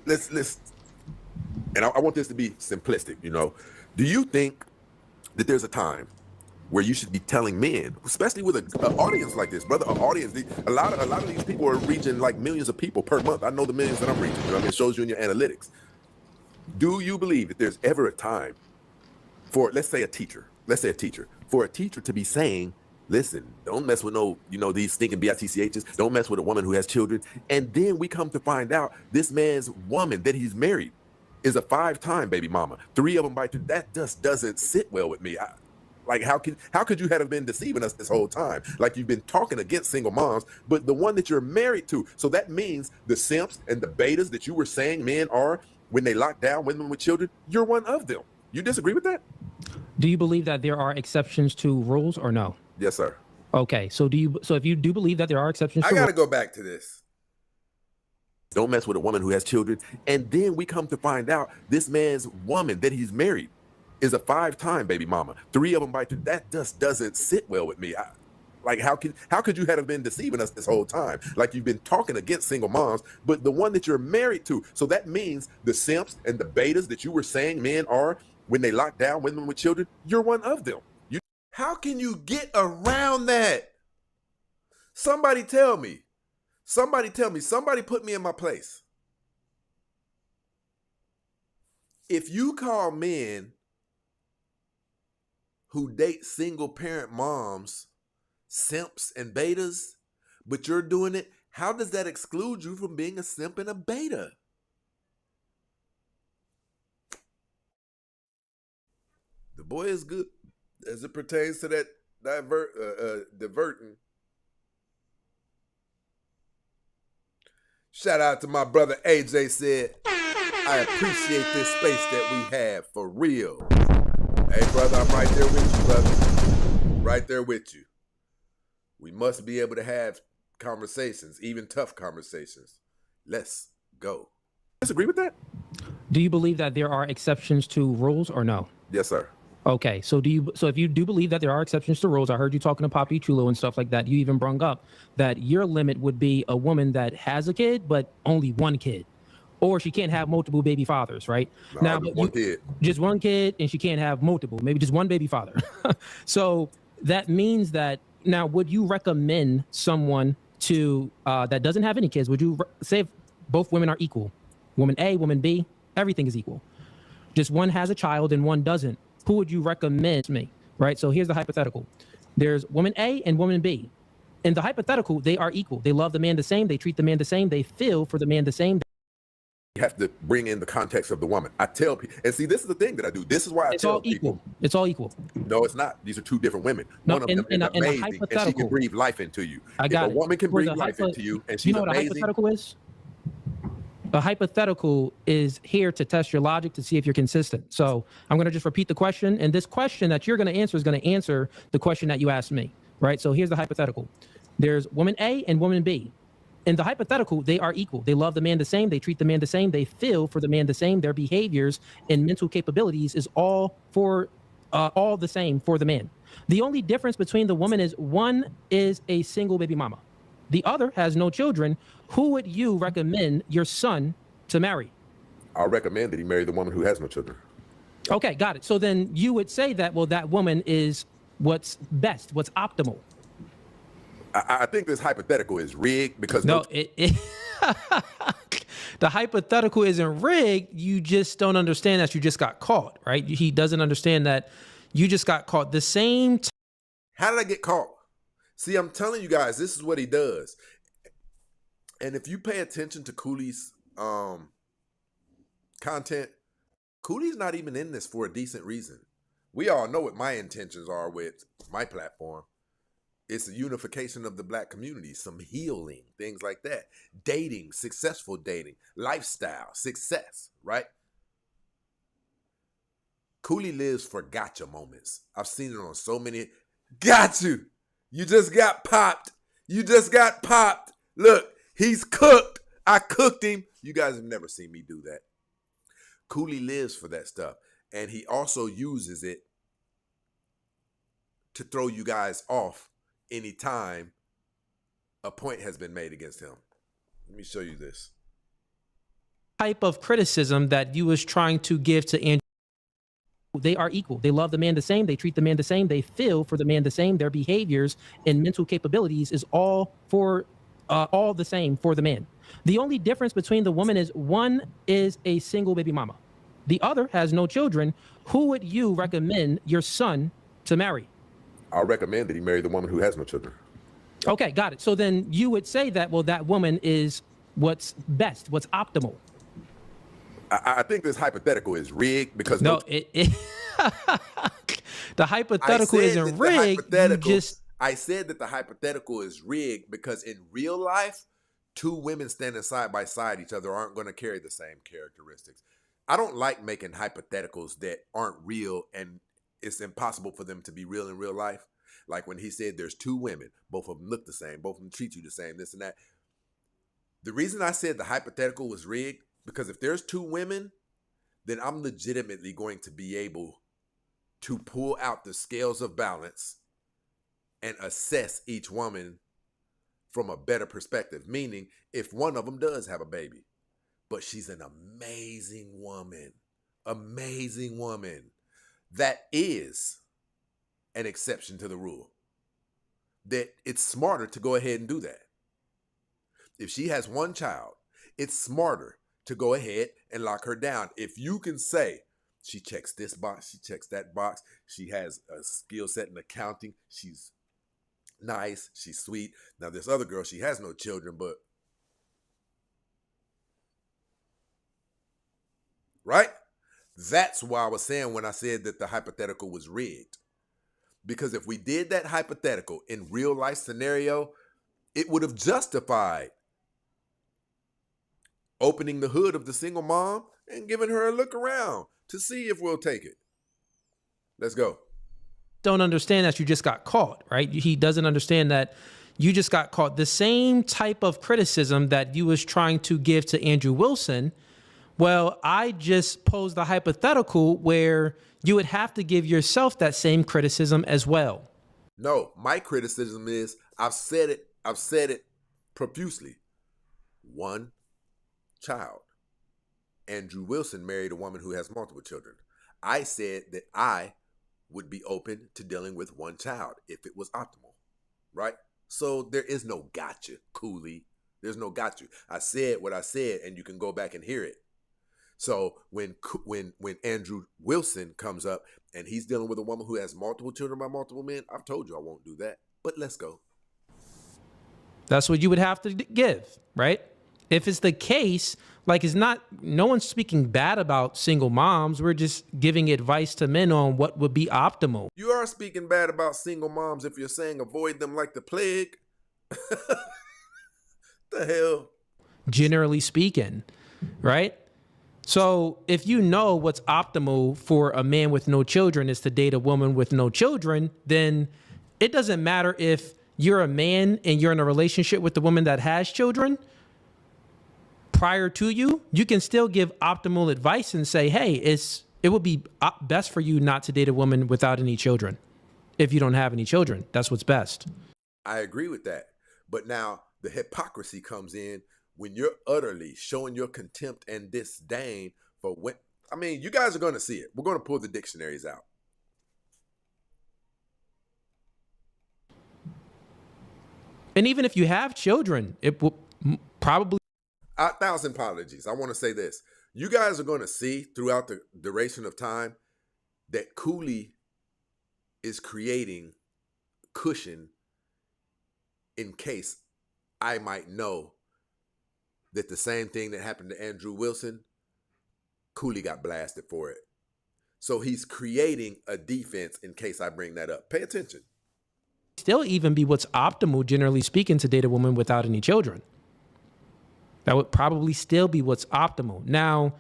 let's and I want this to be simplistic, do you think that there's a time where you should be telling men, especially with an audience like this, brother, an audience, a lot of these people are reaching like millions of people per month. I know the millions that I'm reaching. It shows you in your analytics. Do you believe that there's ever a time for, let's say a teacher, for a teacher to be saying, listen, don't mess with these stinking BITCHs, don't mess with a woman who has children, and then we come to find out this man's woman that he's married is a 5-time baby mama, 3 of them by 2. That just doesn't sit well with me. How could you have been deceiving us this whole time? Like, you've been talking against single moms, but the one that you're married to. So that means the simps and the betas that you were saying men are when they lock down women with children, you're one of them. You disagree with that? Do you believe that there are exceptions to rules or no? Yes, sir. Okay. So if you do believe that there are exceptions to rules, I got to go back to this. Don't mess with a woman who has children. And then we come to find out this man's woman that he's married is a 5-time baby mama, 3 of them by 2. That just doesn't sit well with me. How could you have been deceiving us this whole time? Like, you've been talking against single moms, but the one that you're married to. So that means the simps and the betas that you were saying men are when they lock down women with children, you're one of them. How can you get around that? Somebody tell me. Somebody put me in my place. If you call men who date single parent moms simps and betas, but you're doing it, how does that exclude you from being a simp and a beta? The boy is good as it pertains to that diverting. Shout out to my brother AJ said, I appreciate this space that we have, for real. Hey, brother, I'm right there with you, brother. Right there with you. We must be able to have conversations, even tough conversations. Let's go. Disagree with that? Do you believe that there are exceptions to rules or no? Yes, sir. Okay, so if you do believe that there are exceptions to rules, I heard you talking to Papi Chulo and stuff like that. You even brung up that your limit would be a woman that has a kid, but only one kid, or she can't have multiple baby fathers, right? No, Now, just one kid. Just one kid, and she can't have multiple, maybe just one baby father. So that means that now, would you recommend someone to that doesn't have any kids? Would you say if both women are equal, woman A, woman B, everything is equal? Just one has a child and one doesn't. Who would you recommend to me, right? So here's the hypothetical. There's woman A and woman B. In the hypothetical, they are equal. They love the man the same. They treat the man the same. They feel for the man the same. You have to bring in the context of the woman. I tell people, and see, this is the thing that I do. This is why I tell people. It's all equal. No, it's not. These are two different women. No, one of them is amazing, and she can breathe life into you. I got it. If a woman can breathe life into you, and she's you know what amazing. A hypothetical is? A hypothetical is here to test your logic to see if you're consistent. So I'm going to just repeat the question. And this question that you're going to answer is going to answer the question that you asked me, right? So here's the hypothetical. There's woman A and woman B. In the hypothetical, they are equal. They love the man the same. They treat the man the same. They feel for the man the same. Their behaviors and mental capabilities is all the same for the man. The only difference between the woman is one is a single baby mama. The other has no children. Who would you recommend your son to marry? I'll recommend that he marry the woman who has no children. Okay, got it. So then you would say that, well, that woman is what's best, what's optimal. I think this hypothetical is rigged because the hypothetical isn't rigged. You just don't understand that you just got caught, right? He doesn't understand that you just got caught. The same. How did I get caught? See, I'm telling you guys, this is what he does. And if you pay attention to COOLEY's content, COOLEY's not even in this for a decent reason. We all know what my intentions are with my platform. It's a unification of the black community, some healing, things like that. Dating, successful dating, lifestyle, success, right? COOLEY lives for gotcha moments. I've seen it on so many. Got you. You just got popped. You just got popped. Look, he's cooked. I cooked him. You guys have never seen me do that. COOLEY lives for that stuff. And he also uses it to throw you guys off anytime a point has been made against him. Let me show you this. Type of criticism that you was trying to give to Andrew. They are equal. They love the man the same. They treat the man the same. They feel for the man the same. Their behaviors and mental capabilities is all the same for the man. The only difference between the woman is one is a single baby mama. The other has no children. Who would you recommend your son to marry? I'll recommend that he marry the woman who has no children. Okay, got it. So then you would say that, well, that woman is what's best, what's optimal. I think this hypothetical is rigged because the hypothetical isn't rigged. I said that the hypothetical is rigged because in real life, two women standing side by side each other aren't going to carry the same characteristics. I don't like making hypotheticals that aren't real and it's impossible for them to be real in real life. Like when he said there's two women, both of them look the same, both of them treat you the same, this and that. The reason I said the hypothetical was rigged, because if there's two women, then I'm legitimately going to be able to pull out the scales of balance and assess each woman from a better perspective. Meaning, if one of them does have a baby, but she's an amazing woman, that is an exception to the rule. That it's smarter to go ahead and do that. If she has one child, it's smarter to go ahead and lock her down. If you can say, she checks this box, she checks that box, she has a skill set in accounting, she's nice, she's sweet. Now this other girl, she has no children, but right? That's why I was saying when I said that the hypothetical was rigged. Because if we did that hypothetical in real life scenario, it would have justified opening the hood of the single mom and giving her a look around to see if we'll take it. Let's go. Don't understand that you just got caught, right? He doesn't understand that you just got caught. The same type of criticism that you was trying to give to Andrew Wilson Well, I just posed a hypothetical where you would have to give yourself that same criticism as well. No, my criticism is I've said it profusely. One child. Andrew Wilson married a woman who has multiple children. I said that I would be open to dealing with one child if it was optimal, right? So there is no gotcha, COOLEY. There's no gotcha. I said what I said, and you can go back and hear it. So when Andrew Wilson comes up and he's dealing with a woman who has multiple children by multiple men, I've told you I won't do that. But let's go. That's what you would have to give, right? If it's the case, like it's not, no one's speaking bad about single moms. We're just giving advice to men on what would be optimal. You are speaking bad about single moms if you're saying avoid them like the plague. The hell? Generally speaking, right? So if you know what's optimal for a man with no children is to date a woman with no children, then it doesn't matter if you're a man and you're in a relationship with the woman that has children prior to you, you can still give optimal advice and say, hey, it would be best for you not to date a woman without any children. If you don't have any children, that's what's best. I agree with that. But now the hypocrisy comes in when you're utterly showing your contempt and disdain for what, I mean, you guys are going to see it. We're going to pull the dictionaries out. And even if you have children, it will probably. 1,000 apologies. I want to say this. You guys are going to see throughout the duration of time that COOLEY is creating cushion in case I might know that the same thing that happened to Andrew Wilson, COOLEY got blasted for it. So he's creating a defense in case I bring that up. Pay attention. Still even be what's optimal, generally speaking, to date a woman without any children. That would probably still be what's optimal. Now,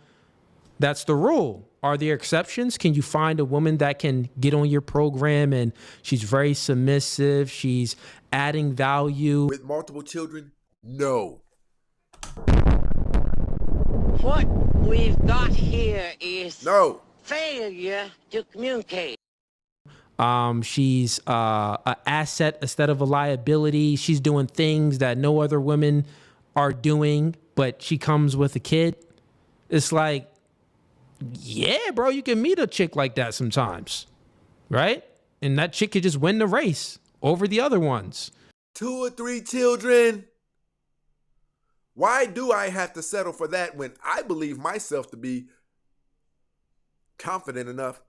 that's the rule. Are there exceptions? Can you find a woman that can get on your program and she's very submissive, she's adding value? With multiple children? No. What we've got here is no failure to communicate. She's an asset instead of a liability. She's doing things that no other women are doing, but she comes with a kid. It's like, yeah, bro, you can meet a chick like that sometimes, right? And that chick could just win the race over the other ones. 2 or 3 children. Why do I have to settle for that when I believe myself to be confident enough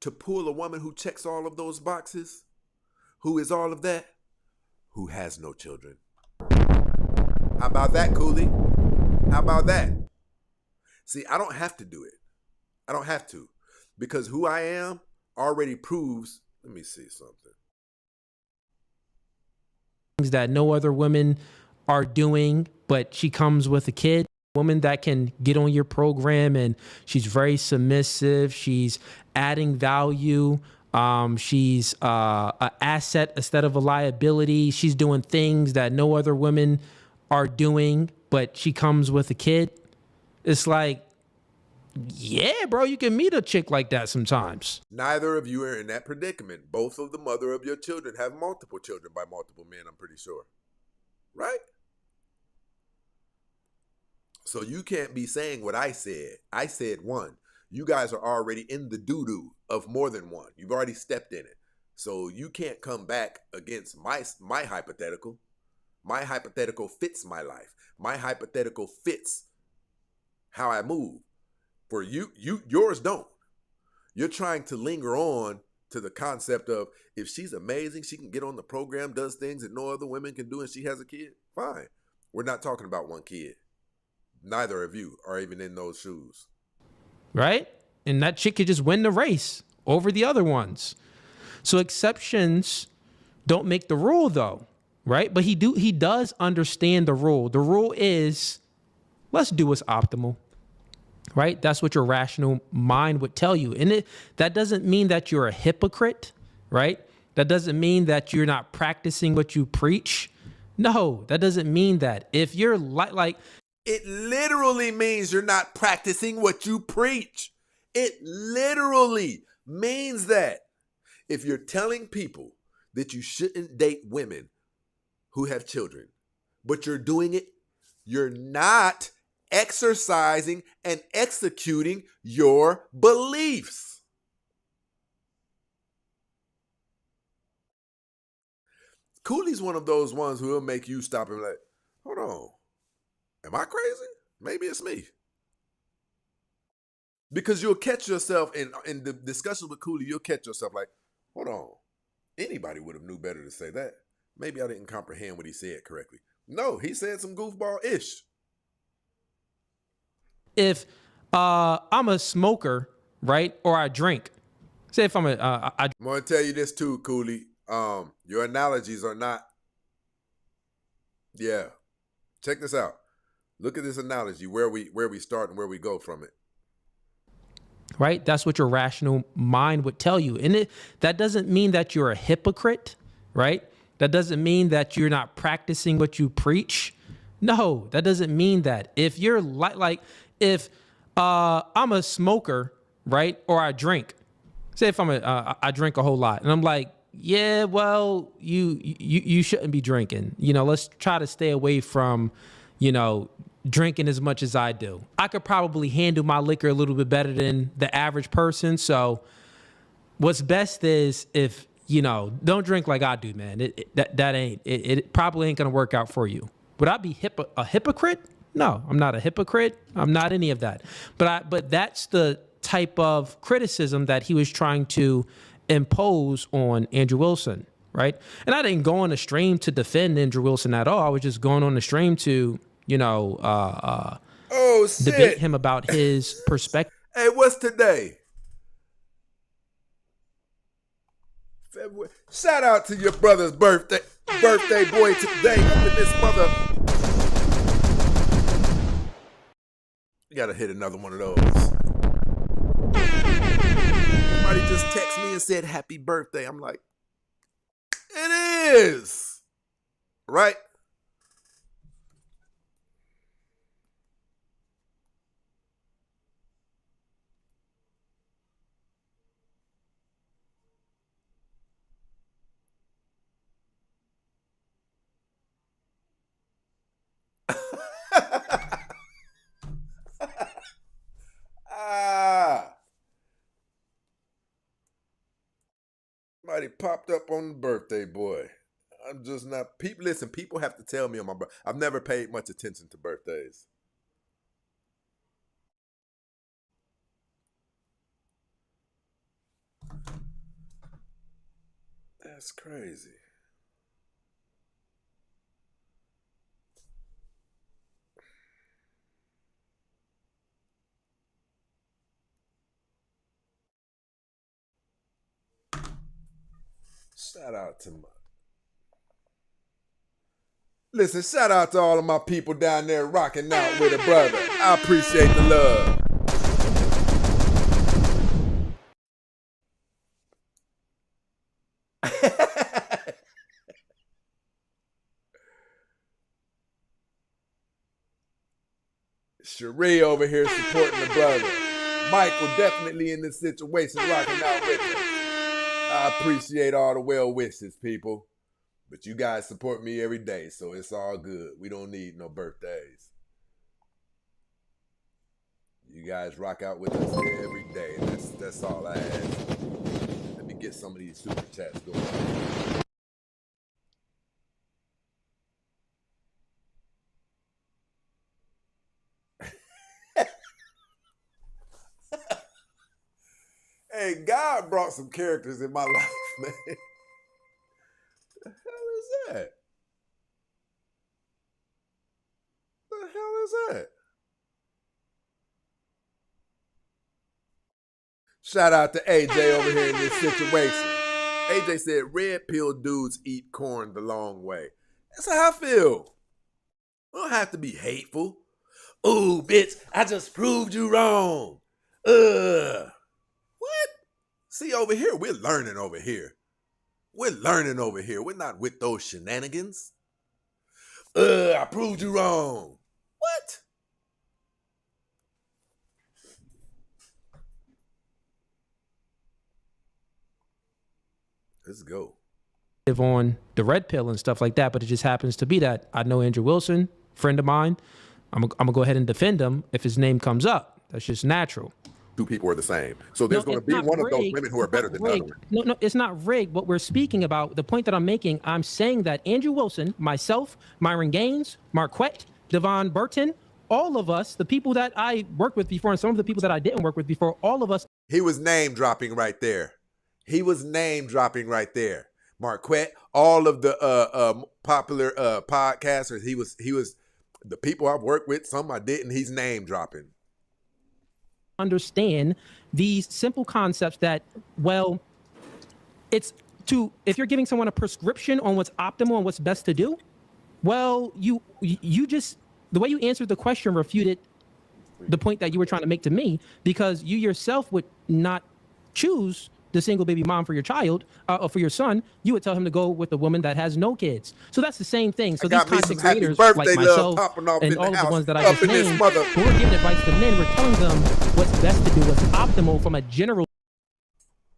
to pull a woman who checks all of those boxes, who is all of that, who has no children? How about that, COOLEY? How about that? See, I don't have to do it. I don't have to. Because who I am already proves, let me see something. Things that no other women are doing, but she comes with a kid. Woman that can get on your program and she's very submissive. She's adding value. She's an asset instead of a liability. She's doing things that no other women are doing, but she comes with a kid. It's like, yeah, bro, you can meet a chick like that sometimes. Neither of you are in that predicament. Both of the mother of your children have multiple children by multiple men, I'm pretty sure. Right? So you can't be saying what I said. I said one. You guys are already in the doo-doo of more than one. You've already stepped in it. So you can't come back against my hypothetical. My hypothetical fits my life. My hypothetical fits how I move. For yours don't. You're trying to linger on to the concept of if she's amazing, she can get on the program, does things that no other women can do, and she has a kid. Fine. We're not talking about one kid. Neither of you are even in those shoes. Right? And that chick could just win the race over the other ones. So exceptions don't make the rule though, right? But he does understand the rule. The rule is, let's do what's optimal, right? That's what your rational mind would tell you. And that doesn't mean that you're a hypocrite, right? That doesn't mean that you're not practicing what you preach. No, that doesn't mean that. If you're like It literally means you're not practicing what you preach. It literally means that. If you're telling people that you shouldn't date women who have children, but you're doing it, you're not exercising and executing your beliefs. COOLEY's one of those ones who will make you stop and be like, hold on, am I crazy? Maybe it's me. Because you'll catch yourself in the discussion with COOLEY, you'll catch yourself like, hold on, anybody would have knew better to say that. Maybe I didn't comprehend what he said correctly. No, he said some goofball-ish. If I'm a smoker, right, or I drink, say if I'm I'm going to tell you this too, COOLEY. Your analogies are not, yeah. Check this out. Look at this analogy, where we start and where we go from it. Right? That's what your rational mind would tell you. And that doesn't mean that you're a hypocrite, right? That doesn't mean that you're not practicing what you preach. No, that doesn't mean that. If you're if I'm a smoker, right, or I drink, say if I drink a whole lot, and I'm like, yeah, well, you shouldn't be drinking. Let's try to stay away from, drinking as much as I do. I could probably handle my liquor a little bit better than the average person. So what's best is if, don't drink like I do, man. It probably ain't going to work out for you. Would I be a hypocrite? No, I'm not a hypocrite. I'm not any of that. But that's the type of criticism that he was trying to impose on Andrew Wilson, right? And I didn't go on the stream to defend Andrew Wilson at all. I was just going on the stream to, debate him about his perspective. Hey, what's today? February. Shout out to your brother's birthday boy today. Up in this mother. You gotta hit another one of those. Somebody just texted me and said happy birthday. I'm like, it is. Right? Somebody popped up on the birthday boy. I'm just not. Listen, people have to tell me on my birthday. I've never paid much attention to birthdays. That's crazy. Shout out to Listen, shout out to all of my people down there rocking out with a brother. I appreciate the love. Sheree over here supporting the brother. Michael definitely in this situation rocking out with us. I appreciate all the well wishes, people. But you guys support me every day, so it's all good. We don't need no birthdays. You guys rock out with us here every day. That's all I ask. Let me get some of these super chats going. Hey, God brought some characters in my life, man. The hell is that? The hell is that? Shout out to AJ over here in this situation. AJ said, red pill dudes eat corn the long way. That's how I feel. We don't have to be hateful. Ooh, bitch, I just proved you wrong. What? See, over here, we're learning over here. We're learning over here. We're not with those shenanigans. I proved you wrong. What? Let's go. On the red pill and stuff like that, but it just happens to be that I know Andrew Wilson, friend of mine. I'm gonna go ahead and defend him if his name comes up. That's just natural. Two people are the same. So there's going to be one of those women who are better than the other one. No, it's not rigged. What we're speaking about, the point that I'm making, I'm saying that Andrew Wilson, myself, Myron Gaines, Marquette, Devon Burton, all of us, the people that I worked with before and some of the people that I didn't work with before, all of us. He was name dropping right there. He was name dropping right there. Marquette, all of the popular podcasters, he was the people I've worked with, some I didn't, he's name dropping. Understand these simple concepts that, well, it's if you're giving someone a prescription on what's optimal and what's best to do, well, you just, the way you answered the question refuted the point that you were trying to make to me, because you yourself would not choose the single baby mom for your child, or for your son. You would tell him to go with a woman that has no kids. So that's the same thing. So these content creators like myself and all of the ones that I just named, when we're giving advice to men, we're telling them what's best to do, what's optimal from a general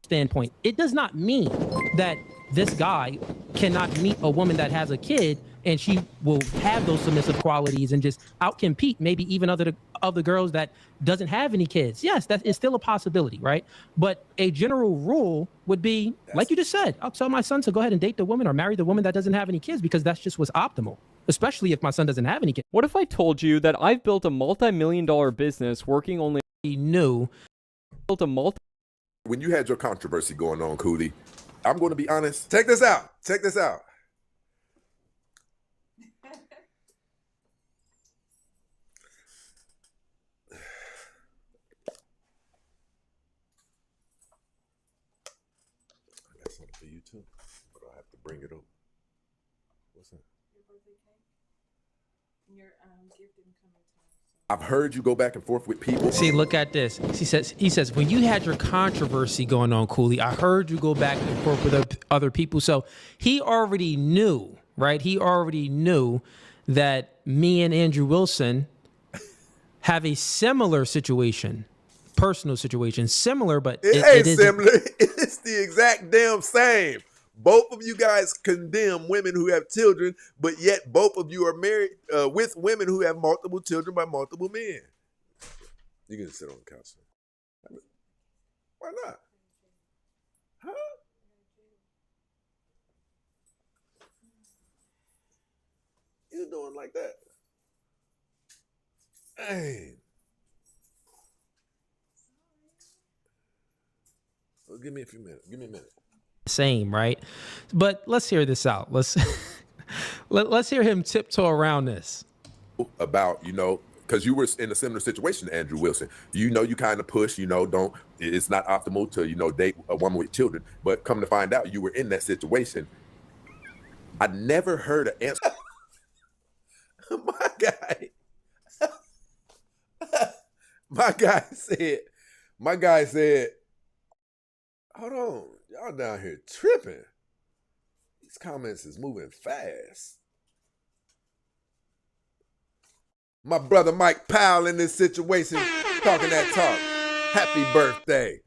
standpoint. It does not mean that this guy cannot meet a woman that has a kid and she will have those submissive qualities and just outcompete maybe even other girls that doesn't have any kids. Yes, that is still a possibility, right? But a general rule would be, like you just said, I'll tell my son to go ahead and date the woman or marry the woman that doesn't have any kids, because that's just what's optimal, especially if my son doesn't have any kids. What if I told you that I've built a multi-million-dollar business working only... When you had your controversy going on, COOLEY, I'm going to be honest. Check this out. Check this out. I got something for you too, but I'll have to bring it up. What's that? Your birthday cake? And your gift didn't come in time. I've heard you go back and forth with people. See, look at this. He says, when you had your controversy going on, COOLEY, I heard you go back and forth with other people. So he already knew, right? He already knew that me and Andrew Wilson have a similar situation, personal situation, similar, but it ain't similar. It's the exact damn same. Both of you guys condemn women who have children, but yet both of you are married with women who have multiple children by multiple men. You can sit on the couch. Why not? Huh? You doing like that? Hey. Well, give me a few minutes. Give me a minute. Same, right? But let's hear this out. Let's hear him tiptoe around this. About, because you were in a similar situation to Andrew Wilson. You kind of push, it's not optimal to, date a woman with children. But come to find out, you were in that situation. I never heard an answer. My guy said, hold on. Y'all down here tripping. These comments is moving fast. My brother Mike Powell in this situation, talking that talk. Happy birthday.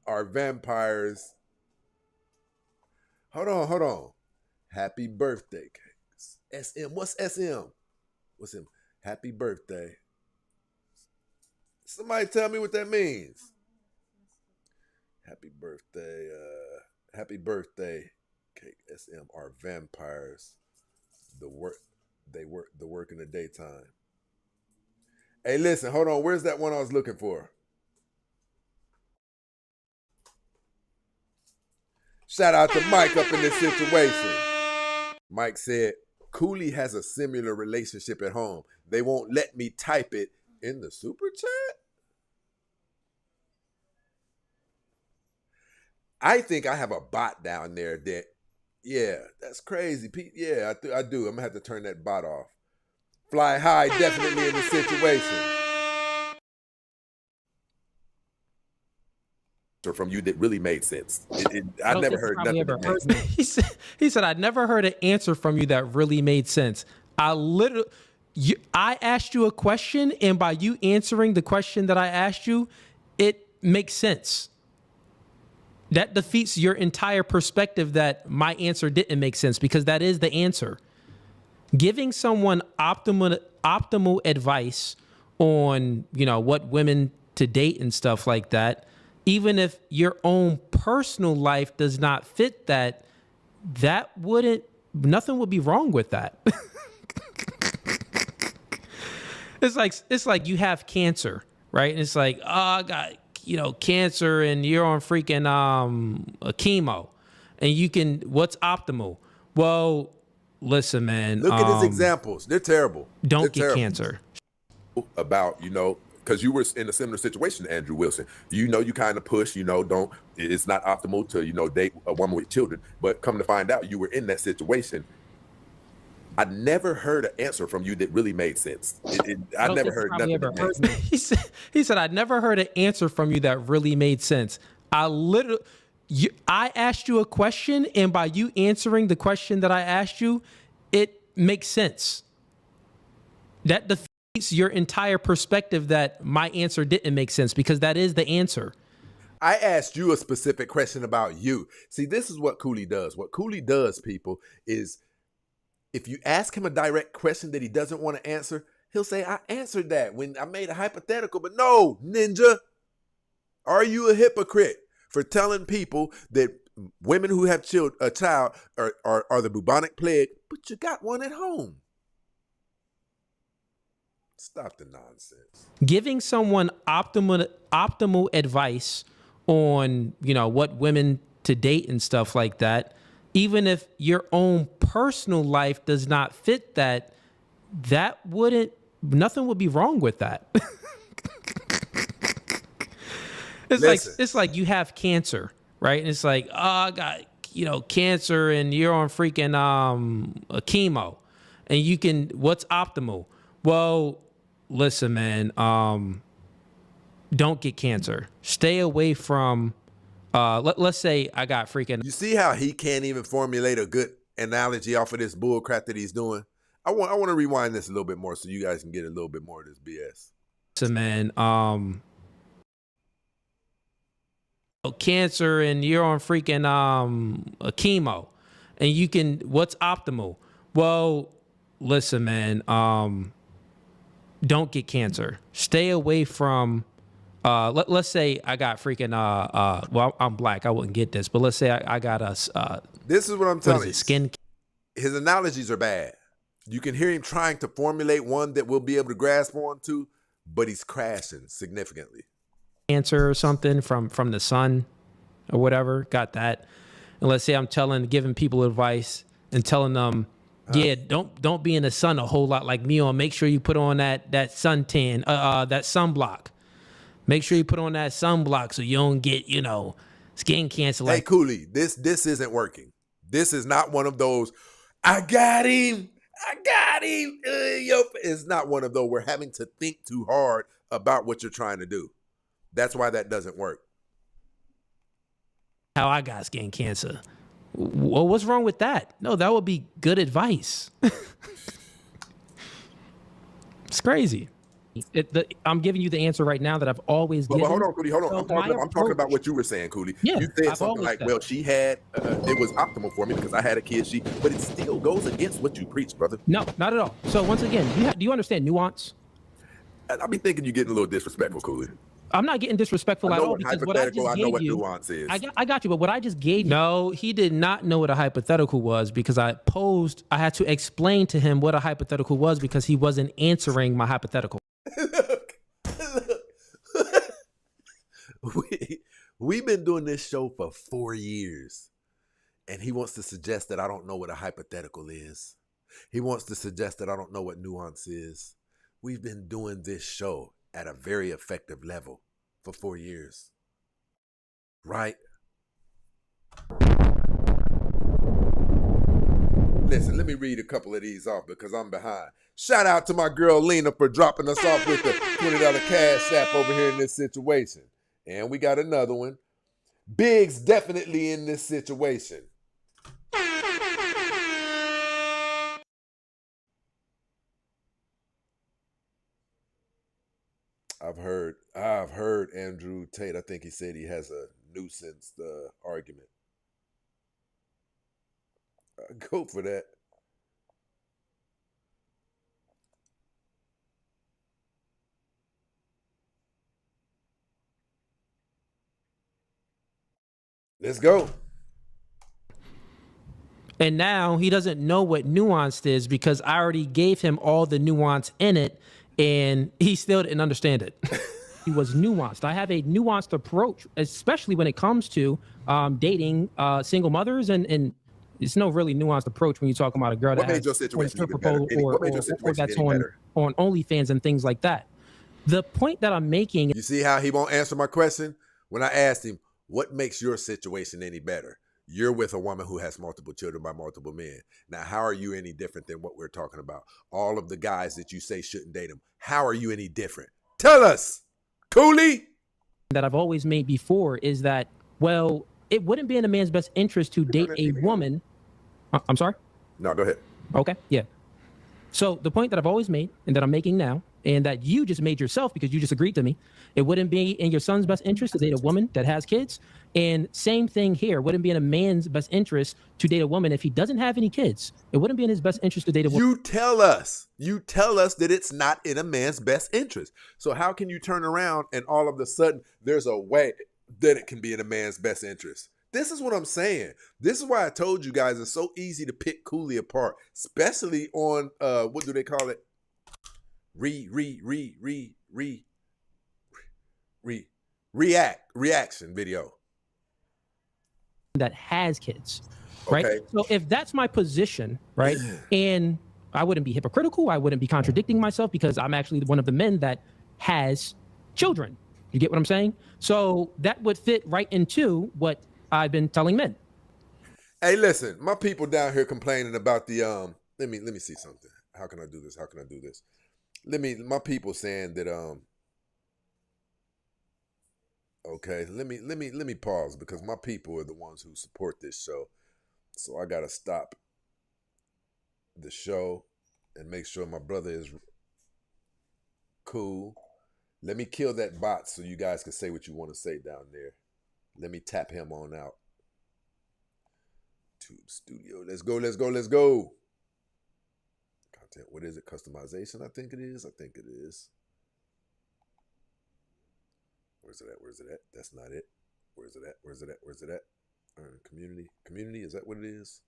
Our vampires. Hold on. Happy birthday. SM. What's SM? What's him? Happy birthday. Somebody tell me what that means. Happy birthday, cake. SM are vampires. They work in the daytime. Hey, listen, hold on. Where's that one I was looking for? Shout out to Mike up in this situation. Mike said, COOLEY has a similar relationship at home. They won't let me type it in the super chat. I think I have a bot down there that, yeah, that's crazy. Yeah, I do. I'm going to have to turn that bot off. Fly high, definitely in the situation. From you that really made sense. I never heard nothing that made sense. He said, I never heard an answer from you that really made sense. I asked you a question, and by you answering the question that I asked you, it makes sense. That defeats your entire perspective that my answer didn't make sense, because that is the answer. Giving someone optimal advice on, what women to date and stuff like that, even if your own personal life does not fit that, nothing would be wrong with that. It's like you have cancer, right? And it's like, oh, I got, cancer, and you're on freaking a chemo, and what's optimal? Well, listen, man. Look at his examples. They're terrible. Don't get cancer. About, because you were in a similar situation to Andrew Wilson. You kind of push, it's not optimal to, date a woman with children. But come to find out, you were in that situation. I never heard an answer from you that really made sense. I never heard nothing that made sense. He said, I never heard an answer from you that really made sense. I asked you a question, and by you answering the question that I asked you, it makes sense. That defeats your entire perspective that my answer didn't make sense, because that is the answer. I asked you a specific question about you. See, this is what COOLEY does. What COOLEY does, people, is if you ask him a direct question that he doesn't want to answer, he'll say, I answered that when I made a hypothetical. But no, ninja, are you a hypocrite for telling people that women who have a child are the bubonic plague, but you got one at home? Stop the nonsense. Giving someone optimal advice on, what women to date and stuff like that, even if your own personal life does not fit that, nothing would be wrong with that. It's like you have cancer, right? And it's like, oh, I got, cancer, and you're on freaking a chemo, and what's optimal? Well, listen, man, don't get cancer. Stay away from, let's say I got freaking. You see how he can't even formulate a good analogy off of this bull crap that he's doing? I want to rewind this a little bit more so you guys can get a little bit more of this BS. Listen, man, cancer, and you're on freaking a chemo, and what's optimal? Well, listen, man, don't get cancer. Stay away from, let's say I got freaking, well, I'm black, I wouldn't get this, but let's say I got this is what I'm telling you. Skin. His analogies are bad. You can hear him trying to formulate one that we'll be able to grasp onto, but he's crashing significantly. Cancer or something from the sun or whatever, got that. And let's say I'm giving people advice and telling them, yeah, don't be in the sun a whole lot like me, or make sure you put on that suntan, that sunblock. Make sure you put on that sunblock so you don't get, skin cancer. Hey, COOLEY, this isn't working. This is not one of those, I got him. It's not one of those. We're having to think too hard about what you're trying to do. That's why that doesn't work. How I got skin cancer. Well, what's wrong with that? No, that would be good advice. It's crazy. I'm giving you the answer right now that I've always given. But hold on, COOLEY, hold on. I'm talking about what you were saying, COOLEY. Yeah, you said something like, well, she had, it was optimal for me because I had a kid, but it still goes against what you preach, brother. No, not at all. So once again, do you understand nuance? I be thinking you're getting a little disrespectful, COOLEY. I'm not getting disrespectful at all, because what I just gave you, what nuance is. I got you, but what I just gave you. No, he did not know what a hypothetical was, because I had to explain to him what a hypothetical was, because he wasn't answering my hypothetical. We've been doing this show for 4 years, and he wants to suggest that I don't know what a hypothetical is. He wants to suggest that I don't know what nuance is. We've been doing this show at a very effective level for 4 years. Right? Listen, let me read a couple of these off because I'm behind. Shout out to my girl Lena for dropping us off with the $20 cash app over here in this situation. And we got another one. Big's definitely in this situation. I've heard Andrew Tate. I think he said he has a nuisance argument. Go for that. Let's go. And now he doesn't know what nuanced is because I already gave him all the nuance in it and he still didn't understand it. He was nuanced. I have a nuanced approach, especially when it comes to dating single mothers, and it's no really nuanced approach when you're talking about a girl that has your situation even better? or that's on OnlyFans and things like that. The point that I'm making. You see how he won't answer my question? When I asked him, what makes your situation any better? You're with a woman who has multiple children by multiple men. Now, how are you any different than what we're talking about? All of the guys that you say shouldn't date them. How are you any different? Tell us, COOLEY. That I've always made before is that, well, it wouldn't be in a man's best interest to date a woman. I'm sorry? No, go ahead. Okay, yeah. So the point that I've always made and that I'm making now, and that you just made yourself because you just agreed to me, it wouldn't be in your son's best interest to date a woman that has kids. And same thing here, wouldn't be in a man's best interest to date a woman if he doesn't have any kids. It wouldn't be in his best interest to date a woman. You tell us that it's not in a man's best interest. So how can you turn around and all of a sudden there's a way that it can be in a man's best interest? This is what I'm saying. This is why I told you guys it's so easy to pick COOLEY apart, especially on what do they call it? Reaction video. That has kids, right? Okay. So if that's my position, right, and I wouldn't be hypocritical, I wouldn't be contradicting myself because I'm actually one of the men that has children. You get what I'm saying? So that would fit right into what I've been telling men. Hey, listen, my people down here complaining about the let me see something. How can I do this? How can I do this? My people saying that okay, let me pause because my people are the ones who support this show. So I gotta stop the show and make sure my brother is cool. Let me kill that bot so you guys can say what you want to say down there. Let me tap him on out. Tube Studio. Let's go, let's go, let's go. Content, what is it? Customization, I think it is. Where's it at? Where's it at? That's not it. Where's it at? Where's it at? Where's it at? Community. Community, is that what it is?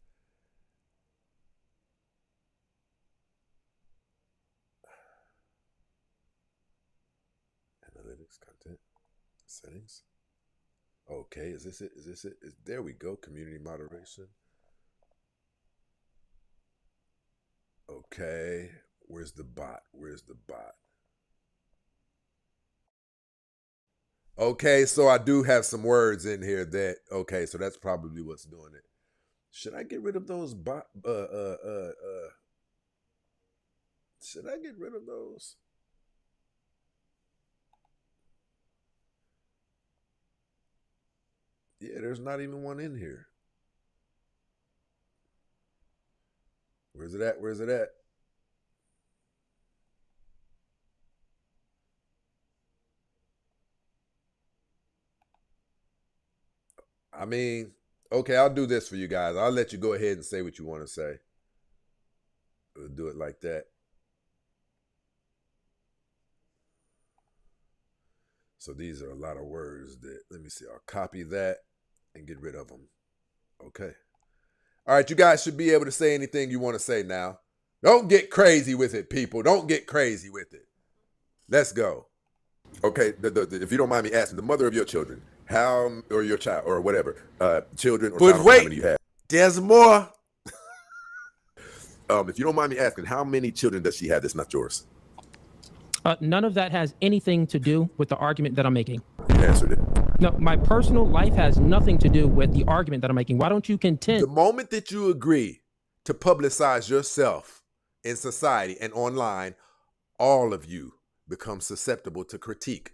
Analytics, content, settings. Okay, is this it? Is this it? There we go. Community moderation. Okay, where's the bot? Where's the bot? Okay, so I do have some words in here that, okay, so that's probably what's doing it. Should I get rid of those bot, should I get rid of those? Yeah, there's not even one in here. Where's it at? Where's it at? I mean, okay, I'll do this for you guys. I'll let you go ahead and say what you want to say. We'll do it like that. So these are a lot of words that, let me see, I'll copy that and get rid of them. Okay. All right, you guys should be able to say anything you want to say now. Don't get crazy with it, people. Don't get crazy with it. Let's go. Okay, if you don't mind me asking, the mother of your children, how, or your child, or whatever, children, or But child, wait, how many you have? there's more. If you don't mind me asking, how many children does she have that's not yours? None of that has anything to do with the argument that I'm making. You answered it. No, my personal life has nothing to do with the argument that I'm making. Why don't you contend? The moment that you agree to publicize yourself in society and online, all of you become susceptible to critique.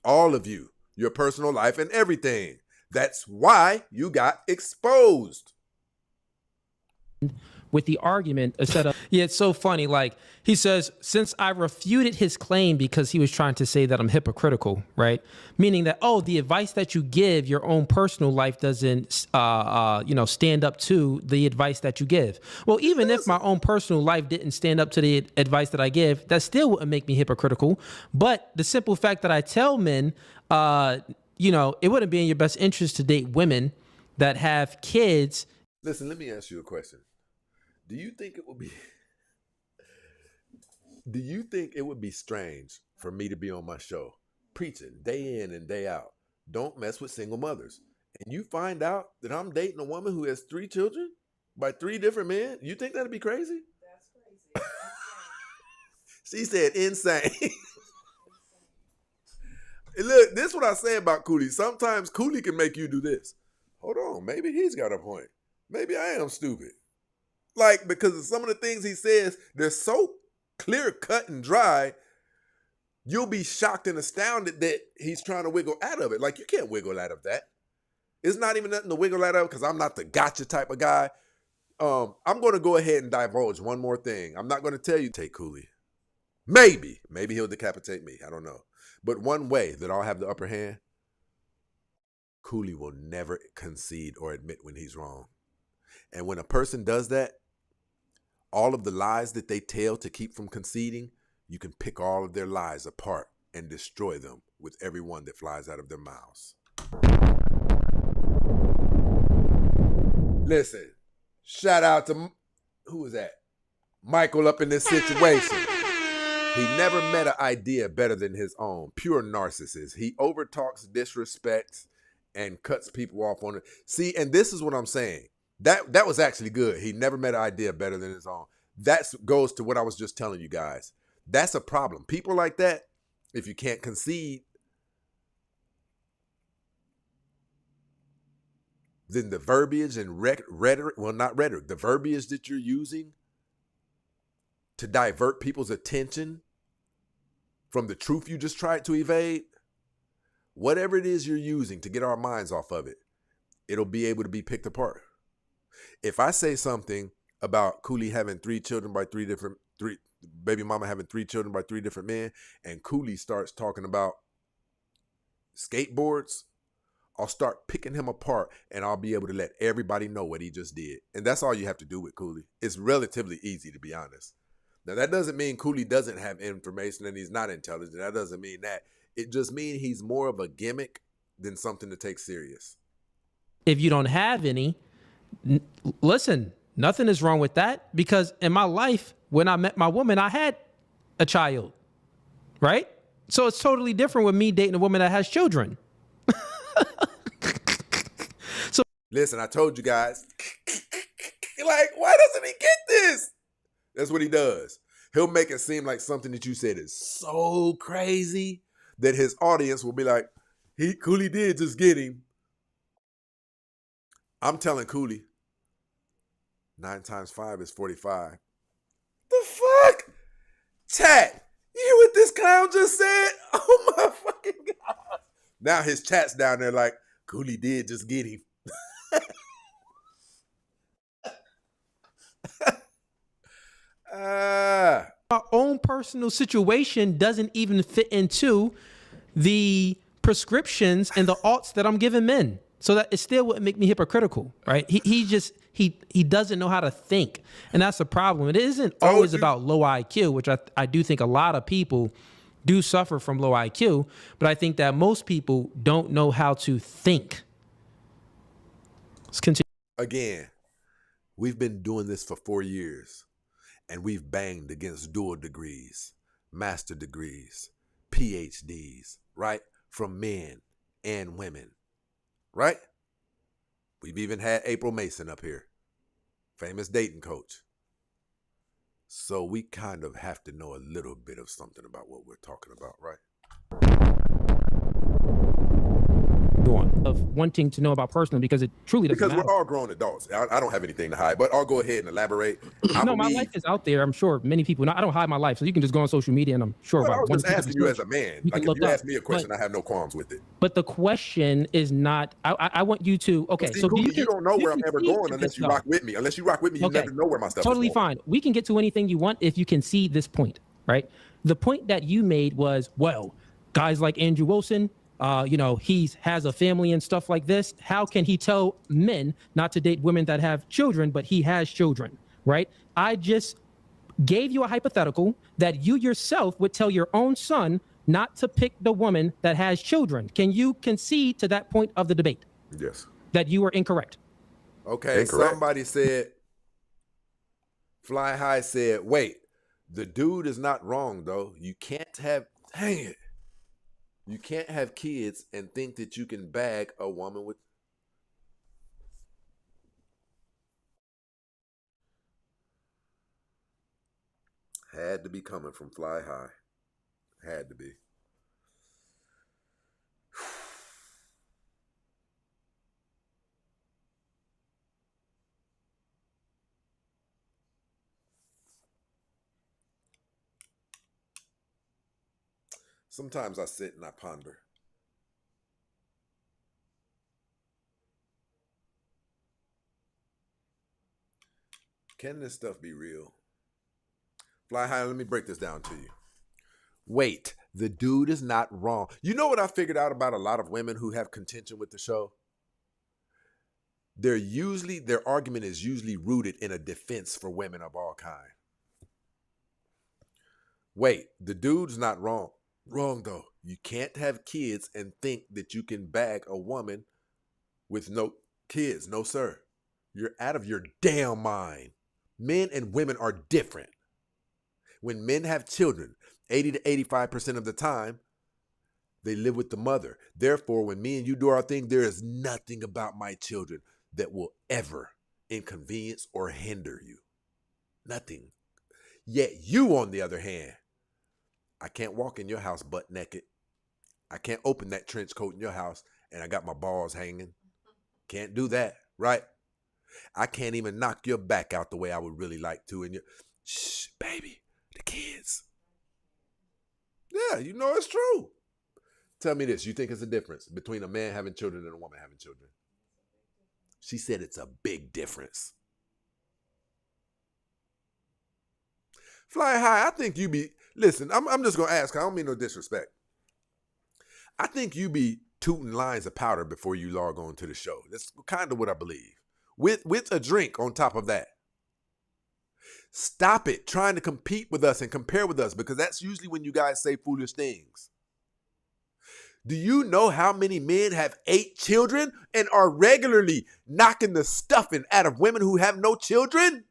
All of you, your personal life and everything. That's why you got exposed. with the argument instead of, yeah, it's so funny. Like he says, since I refuted his claim because he was trying to say that I'm hypocritical, right? Meaning that, oh, the advice that you give your own personal life doesn't, stand up to the advice that you give. Well, even if my own personal life didn't stand up to the advice that I give, that still wouldn't make me hypocritical. But the simple fact that I tell men, it wouldn't be in your best interest to date women that have kids. Listen, let me ask you a question. Do you think it would be strange for me to be on my show preaching day in and day out, don't mess with single mothers, and you find out that I'm dating a woman who has 3 children by 3 different men? You think that'd be crazy? That's crazy. She said insane. Look, this is what I say about COOLEY. Sometimes COOLEY can make you do this. Hold on, maybe he's got a point. Maybe I am stupid. Like, because of some of the things he says, they're so clear cut and dry, you'll be shocked and astounded that he's trying to wiggle out of it. Like, you can't wiggle out of that. It's not even nothing to wiggle out of because I'm not the gotcha type of guy. I'm going to go ahead and divulge one more thing. I'm not going to tell you take COOLEY. Maybe he'll decapitate me. I don't know. But one way that I'll have the upper hand, COOLEY will never concede or admit when he's wrong. And when a person does that, all of the lies that they tell to keep from conceding, you can pick all of their lies apart and destroy them with every one that flies out of their mouths. Listen, shout out to, who was that? Michael up in this situation. He never met an idea better than his own. Pure narcissist. He overtalks, disrespects, and cuts people off on it. See, and this is what I'm saying. That was actually good. He never met an idea better than his own. That goes to what I was just telling you guys. That's a problem. People like that, if you can't concede, then the verbiage and rhetoric, well, not rhetoric, the verbiage that you're using to divert people's attention from the truth you just tried to evade, whatever it is you're using to get our minds off of it, it'll be able to be picked apart. If I say something about COOLEY having 3 children by 3 baby mama having 3 children by 3 different men, and COOLEY starts talking about skateboards, I'll start picking him apart and I'll be able to let everybody know what he just did. And that's all you have to do with COOLEY. It's relatively easy, to be honest. Now, that doesn't mean COOLEY doesn't have information and he's not intelligent. That doesn't mean that. It just means he's more of a gimmick than something to take serious. If you don't have any, listen, nothing is wrong with that, because in my life, when I met my woman, I had a child, right? So it's totally different with me dating a woman that has children. So listen, I told you guys, like, why doesn't he get this? That's what he does. He'll make it seem like something that you said is so crazy that his audience will be like, COOLEY did just get him. I'm telling COOLEY, 9 times 5 is 45. The fuck? Chat, you hear what this clown just said? Oh my fucking God. Now his chat's down there like, COOLEY did just get him. my own personal situation doesn't even fit into the prescriptions and the alts that I'm giving men. So that it still wouldn't make me hypocritical, right? He doesn't know how to think. And that's the problem. It isn't always about low IQ, which I do think a lot of people do suffer from low IQ, but I think that most people don't know how to think. Let's continue. Again, we've been doing this for 4 years, and we've banged against dual degrees, master degrees, PhDs, right? From men and women, right? We've even had April Mason up here, famous dating coach. So we kind of have to know a little bit of something about what we're talking about, right? on of wanting to know about personal because it truly doesn't matter. Because we're all grown adults. I don't have anything to hide, but I'll go ahead and elaborate. No, my life is out there. I'm sure many people. I don't hide my life, so you can just go on social media, and I'm sure Well, about I was one just asking you as a man. Like, if you ask me a question, I have no qualms with it. But the question is not. I want you to. Okay, see, so Cooley, you don't know where I'm ever going unless you rock with me. Unless you rock with me, you never know where my stuff is totally going. Fine. We can get to anything you want if you can see this point, right? The point that you made was, well, guys like Andrew Wilson, he has a family and stuff like this. How can he tell men not to date women that have children, but he has children, right? I just gave you a hypothetical that you yourself would tell your own son not to pick the woman that has children. Can you concede to that point of the debate? Yes. That you are incorrect. Okay, incorrect. Somebody said, Fly High said, wait, the dude is not wrong, though. You can't have, dang it. You can't have kids and think that you can bag a woman with. Had to be coming from Fly High. Had to be. Sometimes I sit and I ponder. Can this stuff be real? Fly High, let me break this down to you. Wait, the dude is not wrong. You know what I figured out about a lot of women who have contention with the show? Their argument is usually rooted in a defense for women of all kind. Wait, the dude's not wrong. Wrong though. You can't have kids and think that you can bag a woman with no kids. No, sir. You're out of your damn mind. Men and women are different. When men have children, 80 to 85% of the time, they live with the mother. Therefore, when me and you do our thing, there is nothing about my children that will ever inconvenience or hinder you. Nothing. Yet you, on the other hand, I can't walk in your house butt naked. I can't open that trench coat in your house and I got my balls hanging. Can't do that, right? I can't even knock your back out the way I would really like to. And shh, baby, the kids. Yeah, you know it's true. Tell me this, you think it's a difference between a man having children and a woman having children? She said it's a big difference. Fly High, I think you be, listen, I'm just going to ask, I don't mean no disrespect. I think you be tooting lines of powder before you log on to the show. That's kind of what I believe. With a drink on top of that. Stop it trying to compete with us and compare with us, because that's usually when you guys say foolish things. Do you know how many men have 8 children and are regularly knocking the stuffing out of women who have no children?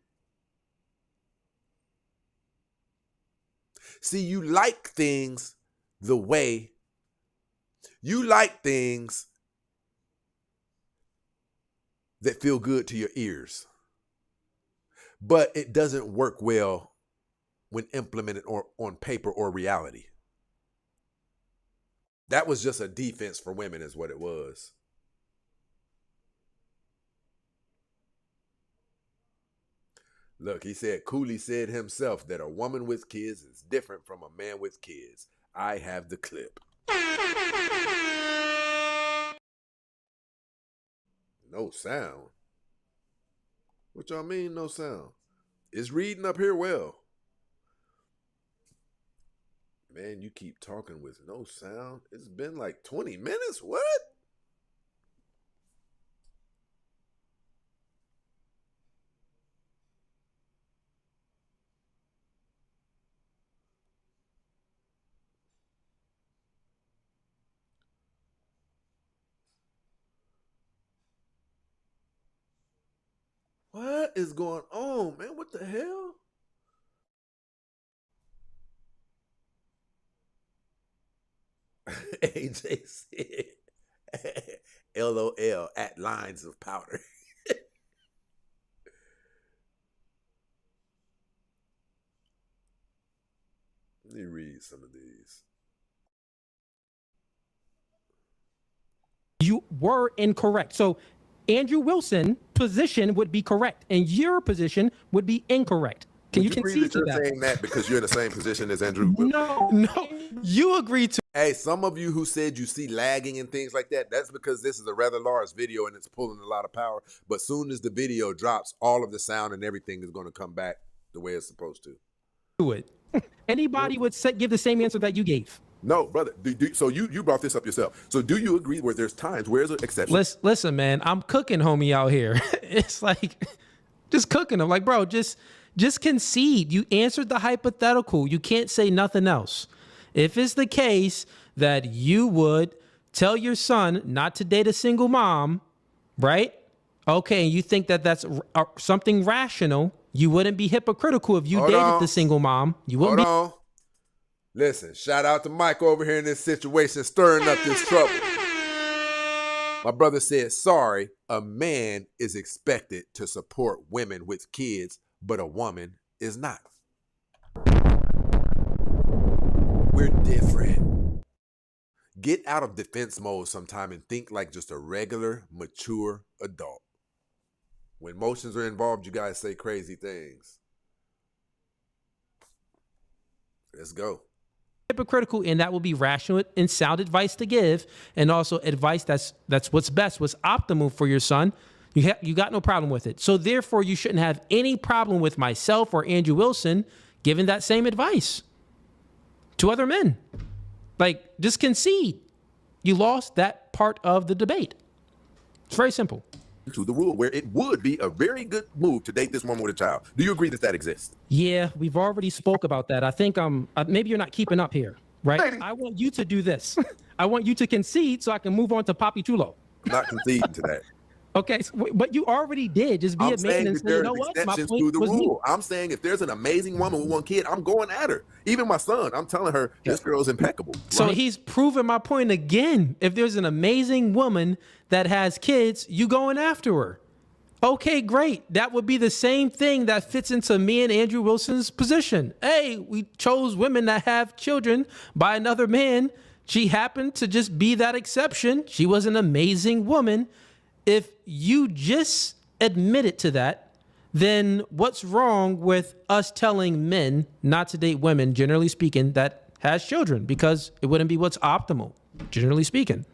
See, you like things the way you like things that feel good to your ears, but it doesn't work well when implemented on paper or reality. That was just a defense for women is what it was. Look, he said, COOLEY said himself that a woman with kids is different from a man with kids. I have the clip. No sound? What y'all mean, no sound? It's reading up here well. Man, you keep talking with no sound. It's been like 20 minutes? What? What is going on, man? What the hell? AJ said, LOL at lines of powder. Let me read some of these. were incorrect. So Andrew Wilson's position would be correct, and your position would be incorrect. Can you concede to that? You're saying that because you're in the same position as Andrew Wilson? No. You agree to. Hey, some of you who said you see lagging and things like that, that's because this is a rather large video and it's pulling a lot of power. But soon as the video drops, all of the sound and everything is going to come back the way it's supposed to. Do it. Anybody would give the same answer that you gave. No, brother. So you brought this up yourself. So do you agree where there's times where there's an exception? Listen, man, I'm cooking homie out here. It's like, just cooking. I'm like, bro, just concede. You answered the hypothetical. You can't say nothing else. If it's the case that you would tell your son not to date a single mom, right? Okay, and you think that that's something rational, you wouldn't be hypocritical if you dated the single mom. You wouldn't be. Hold on. Listen, shout out to Mike over here in this situation, stirring up this trouble. My brother said, sorry, a man is expected to support women with kids, but a woman is not. We're different. Get out of defense mode sometime and think like just a regular, mature adult. When emotions are involved, you guys say crazy things. Let's go. Hypocritical, and that will be rational and sound advice to give, and also advice that's what's best, what's optimal for your son. You got no problem with it. So therefore, you shouldn't have any problem with myself or Andrew Wilson giving that same advice to other men. Like, just concede. You lost that part of the debate. It's very simple. To the rule where it would be a very good move to date this woman with a child. Do you agree that exists? Yeah, we've already spoke about that. I think maybe you're not keeping up here, right? I want you to do this. I want you to concede so I can move on to Papi Chulo. I'm not conceding to that. Okay, but you already did. Just be a man and say, you know what? My point was me. I'm saying if there's an amazing woman with one kid, I'm going at her. Even my son, I'm telling her, this girl's impeccable. So he's proving my point again. If there's an amazing woman that has kids, you going after her. Okay, great. That would be the same thing that fits into me and Andrew Wilson's position. Hey, we chose women that have children by another man. She happened to just be that exception. She was an amazing woman. If you just admitted to that, then what's wrong with us telling men not to date women, generally speaking, that has children? Because it wouldn't be what's optimal, generally speaking.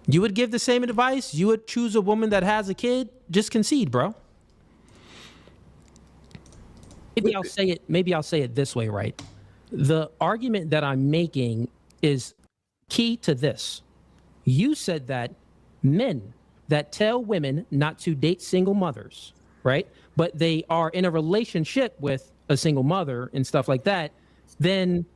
You would give the same advice? You would choose a woman that has a kid? Just concede, bro. Maybe I'll say it this way, right? The argument that I'm making is key to this. You said that men that tell women not to date single mothers, right? But they are in a relationship with a single mother and stuff like that, then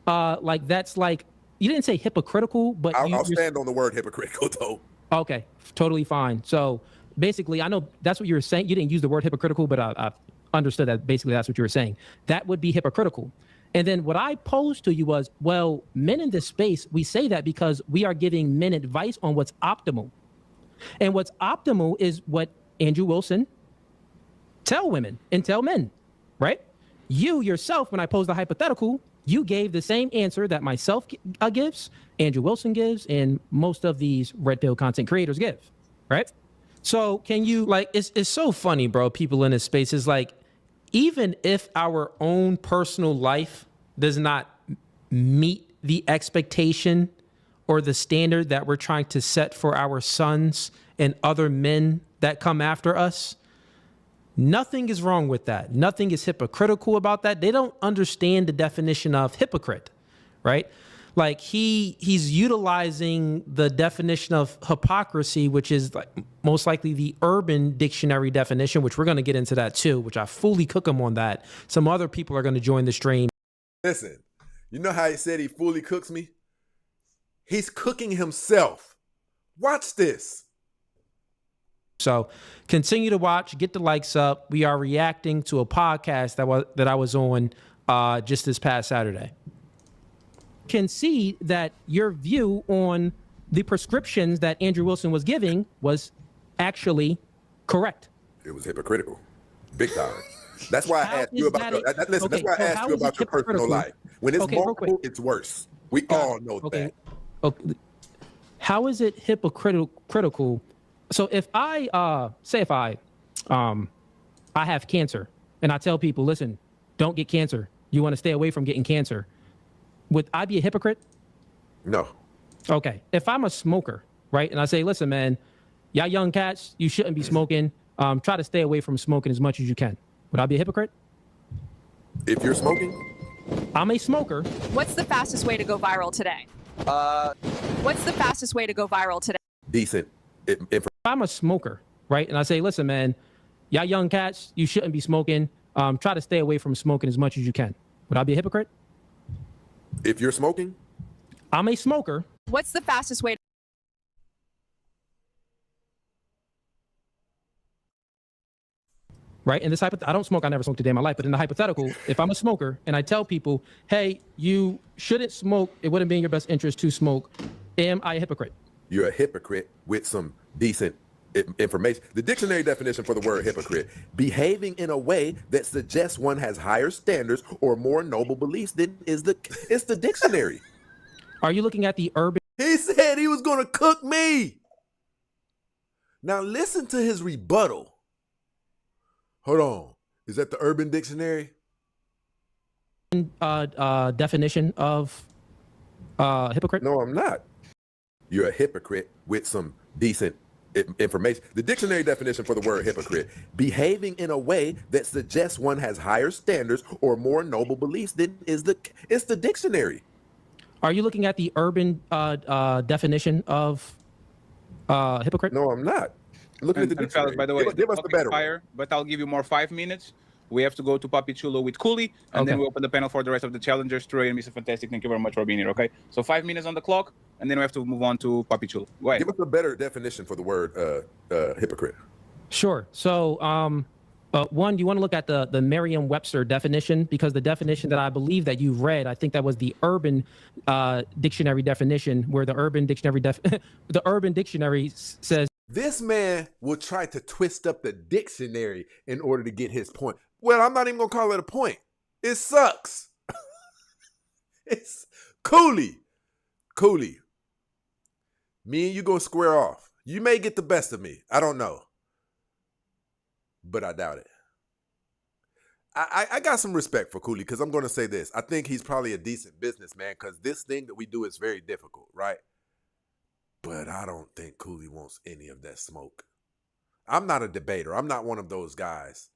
that's like, you didn't say hypocritical, but I'll stand on the word hypocritical though. Okay, totally fine. So basically, I know that's what you were saying. You didn't use the word hypocritical, but I understood that basically that's what you were saying. That would be hypocritical. And then what I posed to you was, well, men in this space, we say that because we are giving men advice on what's optimal. And what's optimal is what Andrew Wilson tell women and tell men, right? You yourself, when I posed the hypothetical, you gave the same answer that myself gives, Andrew Wilson gives, and most of these red pill content creators give, right? So can you, like, it's so funny, bro, people in this space is like, even if our own personal life does not meet the expectation or the standard that we're trying to set for our sons and other men that come after us, nothing is wrong with that. Nothing is hypocritical about that. They don't understand the definition of hypocrite, right? Like he's utilizing the definition of hypocrisy, which is like most likely the Urban Dictionary definition, which we're going to get into that too, which I fully cook him on that. Some other people are going to join the stream. Listen, you know how he said he fully cooks me? He's cooking himself. Watch this. So continue to watch, get the likes up. We are reacting to a podcast that I was on just this past Saturday. Concede that your view on the prescriptions that Andrew Wilson was giving was actually correct. It was hypocritical, big time. That's why I asked you about that's why I asked you about your personal life. When it's multiple, it's worse. We all know that. Okay. How is it hypocritical? So if I say if I have cancer and I tell people, listen, don't get cancer. You want to stay away from getting cancer. Would I be a hypocrite? No. Okay. If I'm a smoker, right, and I say, listen, man, y'all young cats, you shouldn't be smoking. Try to stay away from smoking as much as you can. Would I be a hypocrite? If you're smoking? I'm a smoker. What's the fastest way to go viral today? What's the fastest way to go viral today? Decent. If I'm a smoker, right, and I say, listen, man, y'all young cats, you shouldn't be smoking. Try to stay away from smoking as much as you can. Would I be a hypocrite? If you're smoking? I'm a smoker. What's the fastest way? Right? In this I don't smoke. I never smoked a day in my life. But in the hypothetical, if I'm a smoker and I tell people, hey, you shouldn't smoke, it wouldn't be in your best interest to smoke, am I a hypocrite? You're a hypocrite with some decent information. The dictionary definition for the word hypocrite: behaving in a way that suggests one has higher standards or more noble beliefs than it's the dictionary. Are you looking at the urban? He said he was going to cook me. Now listen to his rebuttal. Hold on. Is that the Urban Dictionary? Definition of hypocrite? No, I'm not. You're a hypocrite with some decent information. The dictionary definition for the word hypocrite: behaving in a way that suggests one has higher standards or more noble beliefs than it's the dictionary. Are you looking at the urban definition of hypocrite? No, I'm not. Looking at the dictionary. Fellas, by the way, give us the better fire, but I'll give you more 5 minutes. We have to go to Papi Chulo with COOLEY, and then we open the panel for the rest of the challengers. Troy and Mr. Fantastic, thank you very much for being here, okay? So 5 minutes on the clock, and then we have to move on to Papi Chulo. Go ahead. Give us a better definition for the word hypocrite. Sure. So, one, you want to look at the Merriam-Webster definition, because the definition that I believe that you read, I think that was the Urban Dictionary definition, where the Urban Dictionary the Urban Dictionary says. This man will try to twist up the dictionary in order to get his point. Well, I'm not even going to call it a point. It sucks. It's COOLEY. COOLEY. Me and you going to square off. You may get the best of me. I don't know. But I doubt it. I got some respect for COOLEY, because I'm going to say this. I think he's probably a decent businessman, because this thing that we do is very difficult, right? But I don't think COOLEY wants any of that smoke. I'm not a debater. I'm not one of those guys.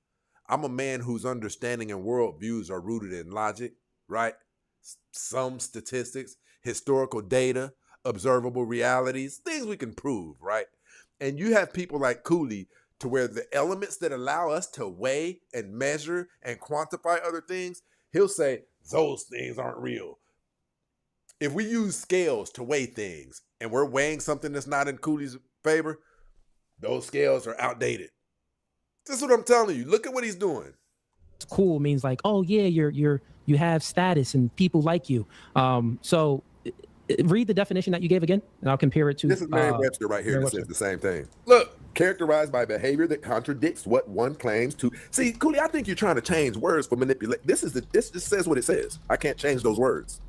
I'm a man whose understanding and worldviews are rooted in logic, right? Some statistics, historical data, observable realities, things we can prove, right? And you have people like COOLEY, to where the elements that allow us to weigh and measure and quantify other things, he'll say, those things aren't real. If we use scales to weigh things and we're weighing something that's not in COOLEY's favor, those scales are outdated. This is what I'm telling you. Look at what he's doing. Cool means like, oh yeah, you have status and people like you. So read the definition that you gave again, and I'll compare it to. This is Merriam-Webster right here that says the same thing. Look, characterized by behavior that contradicts what one claims to. See, COOLEY, I think you're trying to change words for manipulate. This just says what it says. I can't change those words.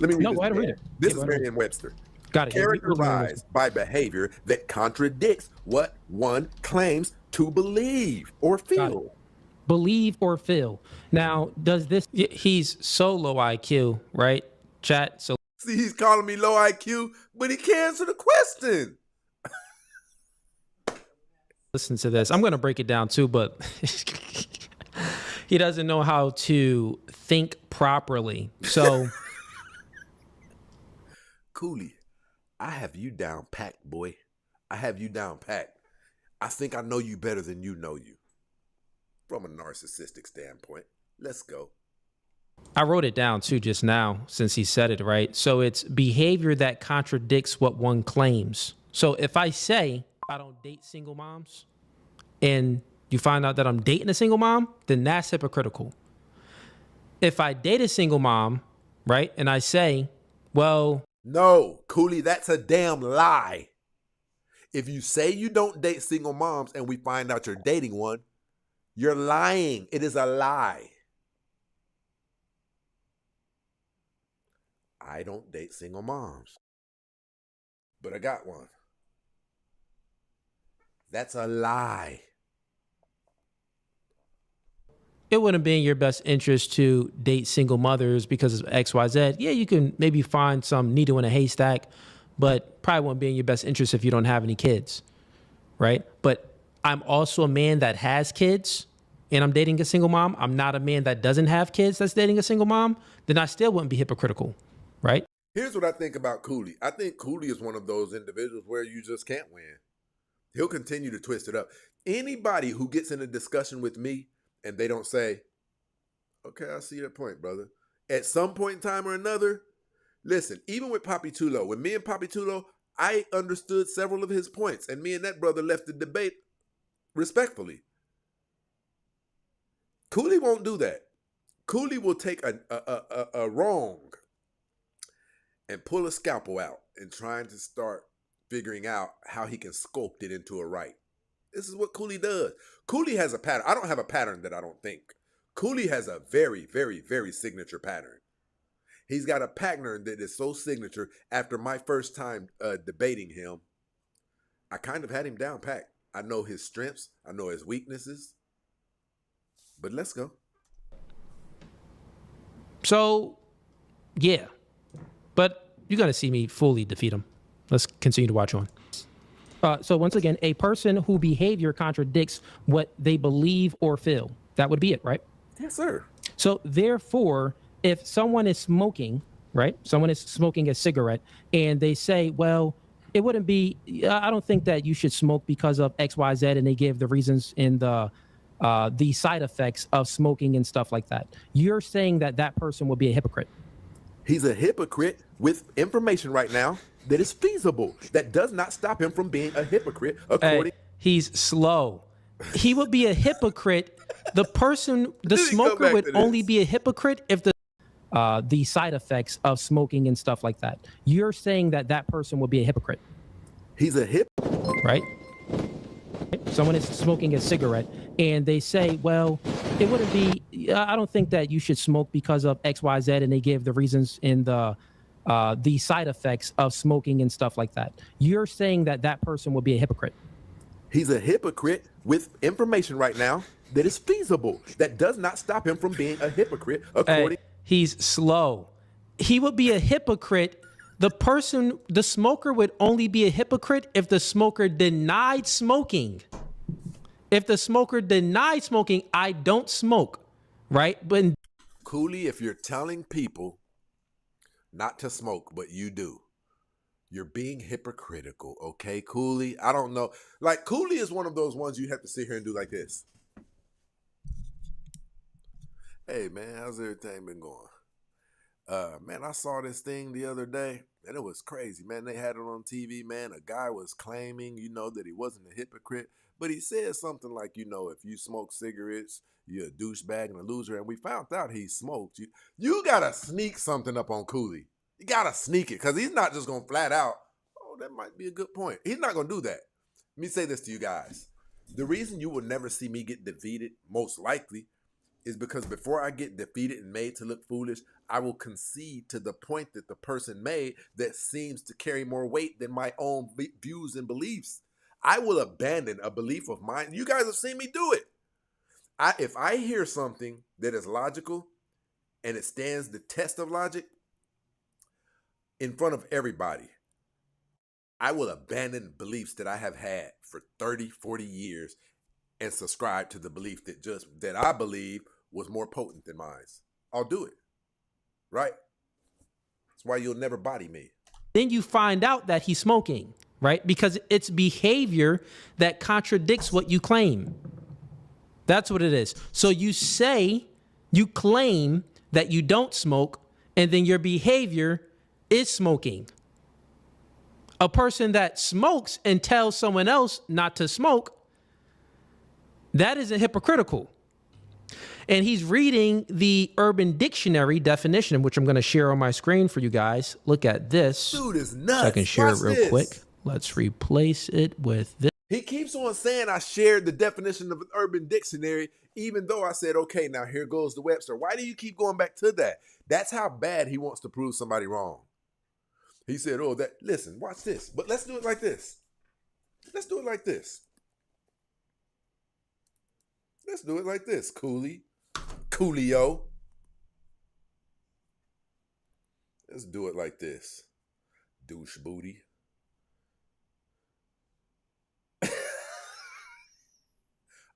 Let me read this. Go ahead and read it. This is Merriam-Webster. Got it. Characterized by behavior that contradicts what one claims to believe or feel. Believe or feel. Now, does this? He's so low IQ, right? Chat. So see, he's calling me low IQ, but he can't answer the question. Listen to this. I'm going to break it down too, but he doesn't know how to think properly. So, COOLEY, I have you down packed, boy. I have you down packed. I think I know you better than you know you. From a narcissistic standpoint. Let's go. I wrote it down too just now since he said it, right? So it's behavior that contradicts what one claims. So if I say I don't date single moms and you find out that I'm dating a single mom, then that's hypocritical. If I date a single mom, right, and I say, well... No, COOLEY, that's a damn lie. If you say you don't date single moms and we find out you're dating one, you're lying. It is a lie. I don't date single moms. but I got one. That's a lie. It wouldn't be in your best interest to date single mothers because of XYZ. Yeah, you can maybe find some needle in a haystack, but probably won't be in your best interest if you don't have any kids, right? But I'm also a man that has kids and I'm dating a single mom. I'm not a man that doesn't have kids that's dating a single mom. Then I still wouldn't be hypocritical, right? Here's what I think about COOLEY. I think COOLEY is one of those individuals where you just can't win. He'll continue to twist it up. Anybody who gets in a discussion with me and they don't say, okay, I see your point, brother. At some point in time or another, listen, even with Papi Chulo, when me and Papi Chulo, I understood several of his points, and me and that brother left the debate respectfully. COOLEY won't do that. COOLEY will take a wrong and pull a scalpel out and trying to start figuring out how he can sculpt it into a right. This is what COOLEY does. COOLEY has a pattern. I don't have a pattern that I don't think. COOLEY has a very, very, very signature pattern. He's got a pattern that is so signature. After my first time debating him, I kind of had him down pat. I know his strengths. I know his weaknesses. But let's go. So, yeah. But you're going to see me fully defeat him. Let's continue to watch on. So once again, a person whose behavior contradicts what they believe or feel. That would be it, right? Yes, sir. So therefore, if someone is smoking, right? Someone is smoking a cigarette and they say, well, it wouldn't be, I don't think that you should smoke because of X, Y, Z. And they give the reasons in the side effects of smoking and stuff like that. You're saying that that person would be a hypocrite. He's a hypocrite with information right now that is feasible. That does not stop him from being a hypocrite according. Hey, he's slow. He would be a hypocrite. The smoker would only be a hypocrite if the side effects of smoking and stuff like that. You're saying that that person would be a hypocrite. He's a right? Someone is smoking a cigarette and they say, well, it wouldn't be, I don't think that you should smoke because of X, Y, Z. And they give the reasons in the side effects of smoking and stuff like that. You're saying that that person would be a hypocrite. He's a hypocrite with information right now that is feasible. That does not stop him from being a hypocrite according. Hey, he's slow. He would be a hypocrite. The smoker would only be a hypocrite if the smoker denied smoking. If the smoker denied smoking, I don't smoke, right? But COOLEY, if you're telling people not to smoke, but you do, you're being hypocritical, okay, COOLEY? I don't know. Like, COOLEY is one of those ones you have to sit here and do like this. Hey, man, how's everything been going? Man, I saw this thing the other day, and it was crazy, man. They had it on TV, man. A guy was claiming, that he wasn't a hypocrite, but he said something like, if you smoke cigarettes, you're a douchebag and a loser, and we found out he smoked. You got to sneak something up on COOLEY. You got to sneak it, because he's not just going to flat out, oh, that might be a good point. He's not going to do that. Let me say this to you guys. The reason you will never see me get defeated, most likely, is because before I get defeated and made to look foolish, I will concede to the point that the person made that seems to carry more weight than my own views and beliefs. I will abandon a belief of mine. You guys have seen me do it. If I hear something that is logical and it stands the test of logic in front of everybody, I will abandon beliefs that I have had for 30, 40 years and subscribe to the belief that I believe was more potent than mine. I'll do it. Right? That's why you'll never body me. Then you find out that he's smoking, right? Because it's behavior that contradicts what you claim. That's what it is. So you claim that you don't smoke, and then your behavior is smoking. A person that smokes and tells someone else not to smoke, that isn't hypocritical. And he's reading the Urban Dictionary definition, which I'm going to share on my screen for you guys. Look at this. Dude is nuts. So I can share it real quick. Let's replace it with this. He keeps on saying I shared the definition of an Urban Dictionary, even though I said, okay, now here goes the Webster. Why do you keep going back to that? That's how bad he wants to prove somebody wrong. He said, oh, that, listen, watch this. But let's do it like this. Let's do it like this. Let's do it like this, Cooley. Coolio. Let's do it like this. Douche booty.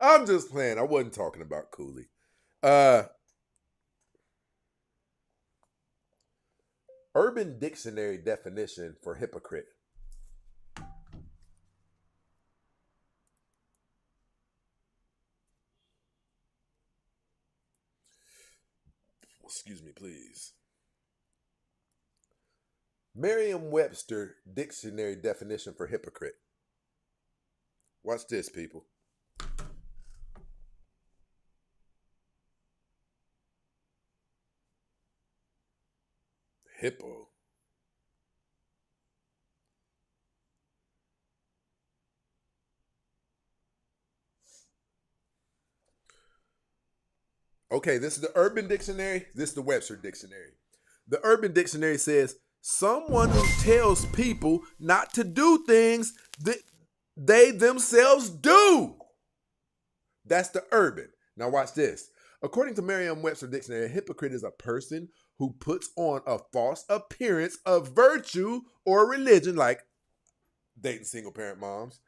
I'm just playing. I wasn't talking about Cooley. Urban Dictionary definition for hypocrite. Excuse me, please. Merriam-Webster Dictionary definition for hypocrite. Watch this, people. Hippo. Okay, this is the Urban Dictionary. This is the Webster Dictionary. The Urban Dictionary says, someone who tells people not to do things that they themselves do. That's the Urban. Now watch this. According to Merriam-Webster Dictionary, a hypocrite is a person who puts on a false appearance of virtue or religion, like dating single-parent moms,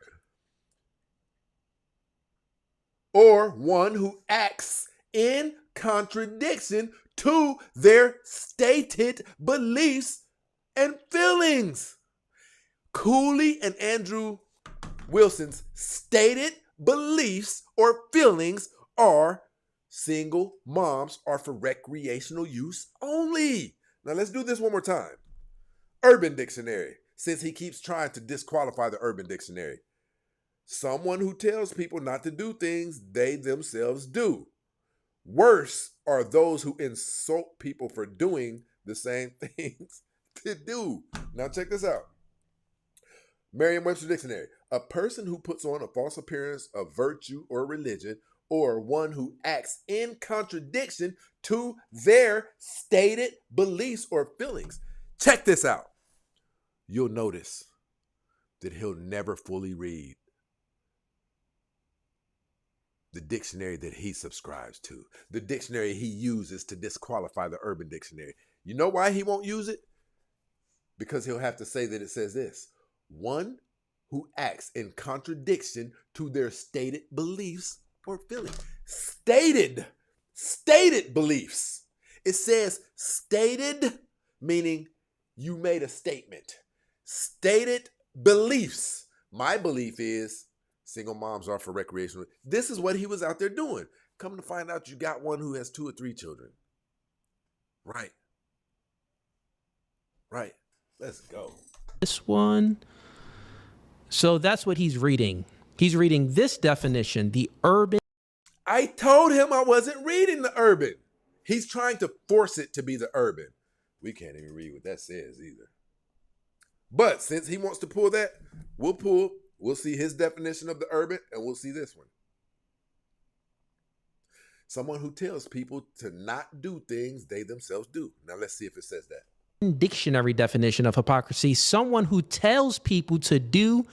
or one who acts in contradiction to their stated beliefs and feelings. Cooley and Andrew Wilson's stated beliefs or feelings are single moms are for recreational use only. Now let's do this one more time. Urban Dictionary, since he keeps trying to disqualify the Urban Dictionary. Someone who tells people not to do things they themselves do. Worse are those who insult people for doing the same things to do. Now check this out. Merriam-Webster Dictionary. A person who puts on a false appearance of virtue or religion, or one who acts in contradiction to their stated beliefs or feelings. Check this out. You'll notice that he'll never fully read the dictionary that he subscribes to, the dictionary he uses to disqualify the Urban Dictionary. You know why he won't use it? Because he'll have to say that it says this: one who acts in contradiction to their stated beliefs or feelings. Stated beliefs. It says stated, meaning you made a statement. Stated beliefs. My belief is single moms are for recreational. This is what he was out there doing. Come to find out, you got one who has 2 or 3 children. Right. Let's go. This one. So that's what he's reading. He's reading this definition, the Urban. I told him I wasn't reading the Urban. He's trying to force it to be the Urban. We can't even read what that says either. But since he wants to pull that, we'll see his definition of the Urban, and we'll see this one. Someone who tells people to not do things they themselves do. Now let's see if it says that. Dictionary definition of hypocrisy: someone who tells people to do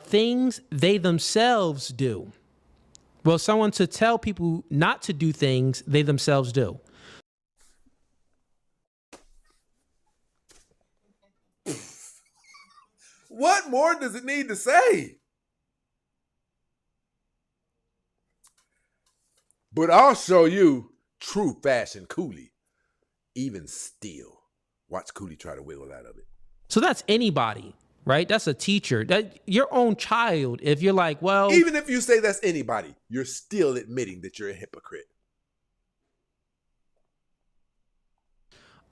things they themselves do. Well, someone to tell people not to do things they themselves do. What more does it need to say? But I'll show you true fashion Cooley. Even still. Watch Cooley try to wiggle out of it. So that's anybody, right? That's a teacher. That your own child. If you're like, well, even if you say that's anybody, you're still admitting that you're a hypocrite.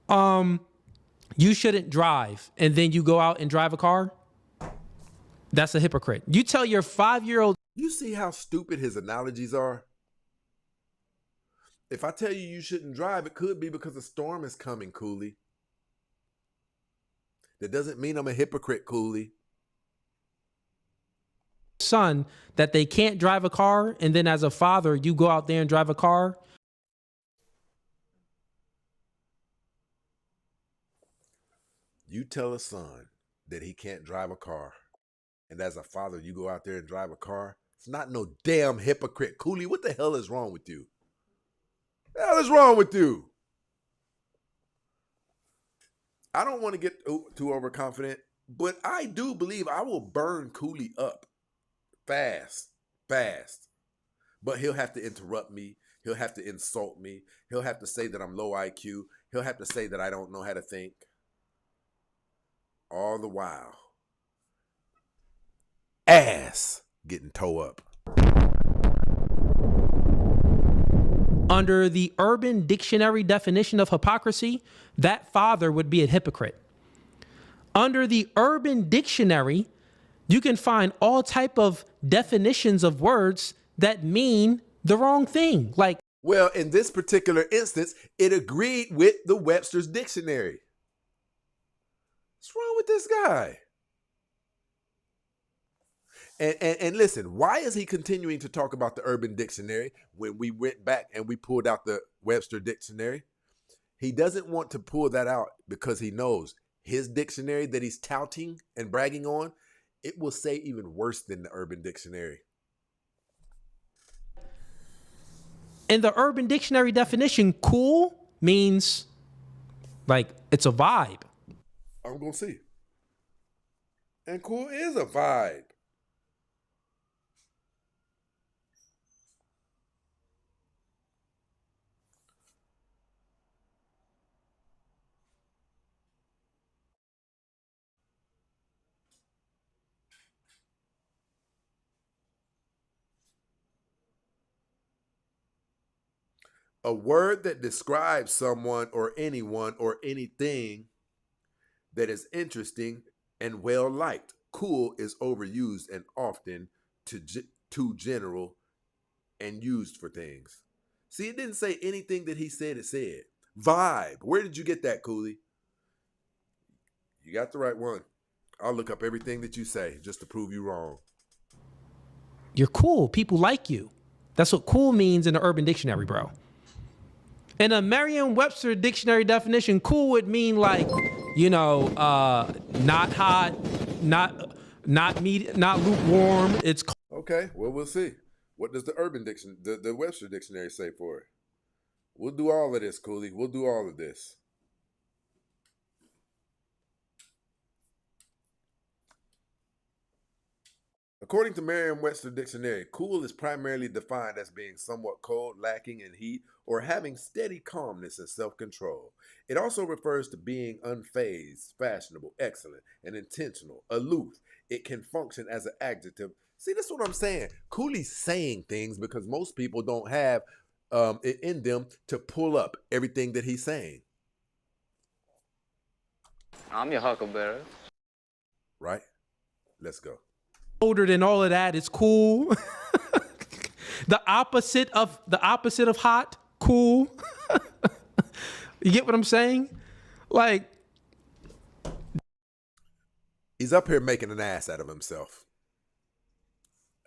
You shouldn't drive, and then you go out and drive a car. That's a hypocrite. You tell your 5-year-old. You see how stupid his analogies are? If I tell you you shouldn't drive, it could be because a storm is coming, Cooley. That doesn't mean I'm a hypocrite, Cooley. Son, that they can't drive a car, and then as a father, you go out there and drive a car. You tell a son that he can't drive a car, and as a father, you go out there and drive a car. It's not no damn hypocrite. COOLEY, what the hell is wrong with you? What the hell is wrong with you? I don't want to get too overconfident, but I do believe I will burn COOLEY up fast. But he'll have to interrupt me. He'll have to insult me. He'll have to say that I'm low IQ. He'll have to say that I don't know how to think. All the while, ass getting toe up. Under the Urban Dictionary definition of hypocrisy, that father would be a hypocrite. Under the Urban Dictionary, you can find all type of definitions of words that mean the wrong thing. Like, well, in this particular instance, it agreed with the Webster's Dictionary. What's wrong with this guy? And listen, why is he continuing to talk about the Urban Dictionary when we went back and we pulled out the Webster Dictionary? He doesn't want to pull that out because he knows his dictionary that he's touting and bragging on, it will say even worse than the Urban Dictionary. In the Urban Dictionary definition, cool means like it's a vibe. I'm going to see. And cool is a vibe. A word that describes someone or anyone or anything that is interesting and well liked. Cool is overused and often too general and used for things. See, it didn't say anything that he said it said. Vibe. Where did you get that, COOLEY? You got the right one. I'll look up everything that you say just to prove you wrong. You're cool. People like you. That's what cool means in the Urban Dictionary, bro. In a Merriam-Webster dictionary definition, cool would mean like, you know, not hot, not lukewarm. It's okay. Well, we'll see. What does the Urban Dictionary, the Webster Dictionary say for it? We'll do all of this, COOLEY. We'll do all of this. According to Merriam-Webster Dictionary, cool is primarily defined as being somewhat cold, lacking in heat, or having steady calmness and self-control. It also refers to being unfazed, fashionable, excellent, and intentional, aloof. It can function as an adjective. See, that's what I'm saying. COOLEY's saying things because most people don't have it in them to pull up everything that he's saying. I'm your huckleberry. Right? Let's go. Older than all of that, it's cool. the opposite of hot, cool. You get what I'm saying? Like, he's up here making an ass out of himself.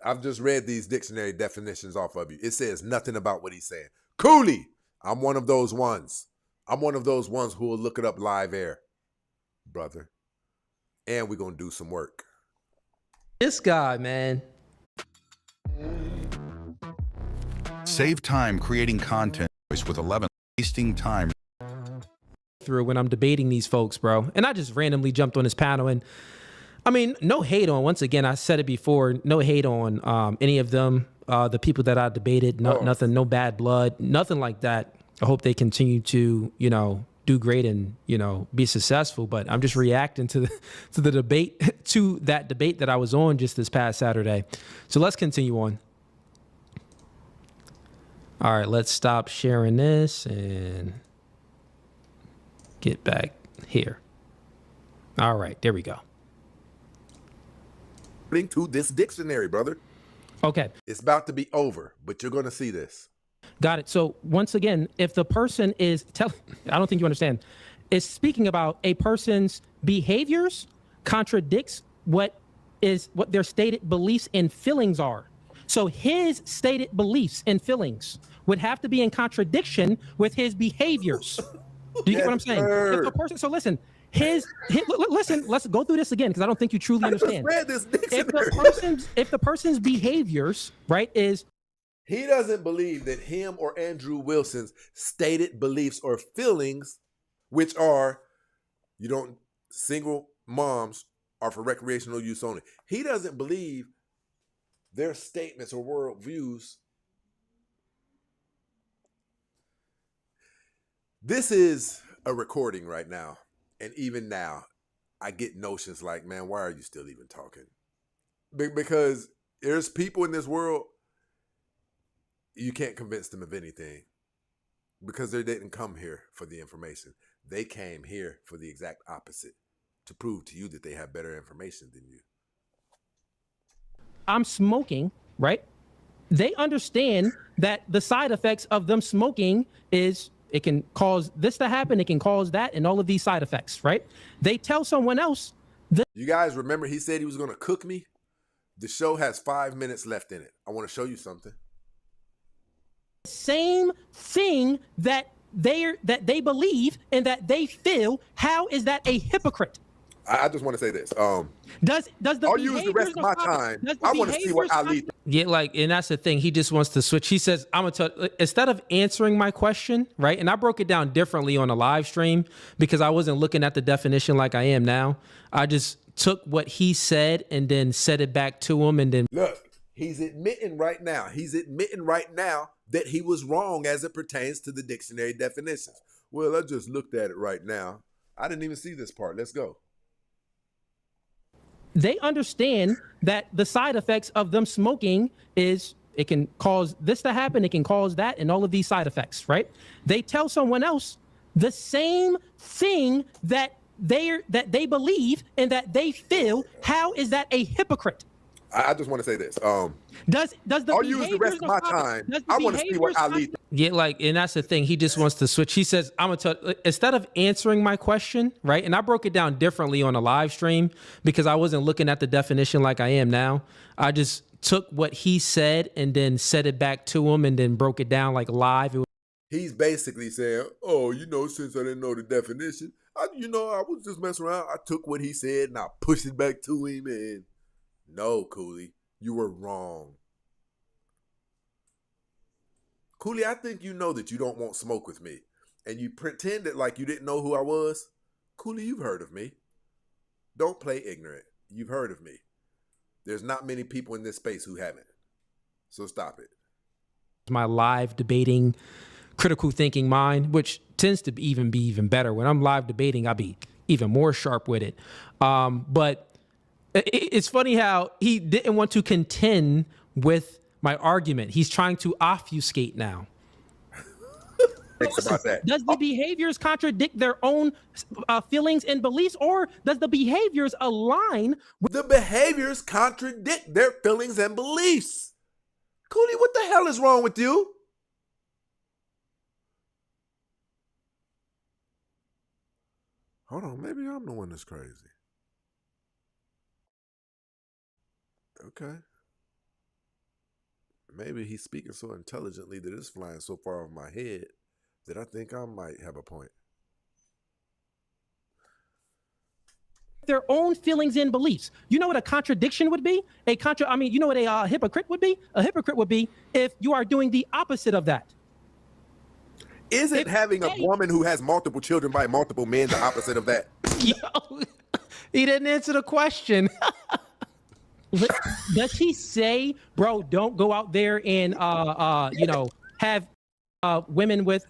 I've just read these dictionary definitions off of you. It says nothing about what he's saying. COOLEY, I'm one of those ones. I'm one of those ones who will look it up live air, brother. And we're going to do some work. This guy, man. Save time creating content with 11 wasting time through when I'm debating these folks, bro. And I just randomly jumped on this panel, and I mean, no hate on, once again, I said it before, no hate on any of them, the people that I debated, nothing, no bad blood, nothing like that. I hope they continue to, you know, do great and, you know, be successful. But I'm just reacting to the debate, to that debate that I was on just this past Saturday. So let's continue on. All right, let's stop sharing this and get back here. All right, there we go. To this dictionary, brother. Okay. It's about to be over, but you're going to see this. Got it. So once again, if the person is I don't think you understand, is speaking about a person's behaviors contradicts what their stated beliefs and feelings are. So his stated beliefs and feelings would have to be in contradiction with his behaviors. Do you get what I'm saying? If the person, so listen, Listen, let's go through this again because I don't think you truly understand. Read this dictionary. If the person's behaviors, right, is he doesn't believe that him or Andrew Wilson's stated beliefs or feelings, which are single moms are for recreational use only. He doesn't believe their statements or worldviews. This is a recording right now. And even now, I get notions like, man, why are you still even talking? Because there's people in this world, you can't convince them of anything because they didn't come here for the information. They came here for the exact opposite, to prove to you that they have better information than you. I'm smoking, right? They understand that the side effects of them smoking is it can cause this to happen, it can cause that, and all of these side effects, right? They tell someone else. You guys remember he said he was going to cook me? The show has 5 minutes left in it. I want to show you something. Same thing that they believe and that they feel. How is that a hypocrite? I just want to say this. Does the I'll use the rest of my time. I want to see what Ali. Yeah, and that's the thing. He just wants to switch. He says, "I'm gonna tell." Instead of answering my question, right? And I broke it down differently on a live stream because I wasn't looking at the definition like I am now. I just took what he said and then said it back to him, and then look. He's admitting right now. That he was wrong as it pertains to the dictionary definitions. Well, I just looked at it right now. I didn't even see this part. Let's go. They understand that the side effects of them smoking is it can cause this to happen, it can cause that, and all of these side effects, right? They tell someone else the same thing that they believe and that they feel. How is that a hypocrite? I just want to say this. Does the I'll use the rest of my time. I want to see what Ali. Yeah, and that's the thing. He just wants to switch. He says, "I'm gonna tell." Instead of answering my question, right? And I broke it down differently on a live stream because I wasn't looking at the definition like I am now. I just took what he said and then said it back to him and then broke it down like live. He's basically saying, "Oh, since I didn't know the definition, I was just messing around. I took what he said and I pushed it back to him and." No, Cooley, you were wrong. Cooley, I think you know that you don't want smoke with me. And you pretended like you didn't know who I was. Cooley, you've heard of me. Don't play ignorant. You've heard of me. There's not many people in this space who haven't. So stop it. My live debating, critical thinking mind, which tends to be even better. When I'm live debating, I'll be even more sharp with it. But it's funny how he didn't want to contend with my argument. He's trying to obfuscate now. Thanks about that. Does the behaviors contradict their own feelings and beliefs, or does the behaviors align with the behaviors contradict their feelings and beliefs? Cooley, what the hell is wrong with you? Hold on, maybe I'm the one that's crazy. Okay. Maybe he's speaking so intelligently that it's flying so far over my head that I think I might have a point. Their own feelings and beliefs. You know what a contradiction would be? You know what a hypocrite would be? A hypocrite would be if you are doing the opposite of that. Isn't having a woman who has multiple children by multiple men the opposite of that? Yo, he didn't answer the question. Does he say, bro, don't go out there and have women with,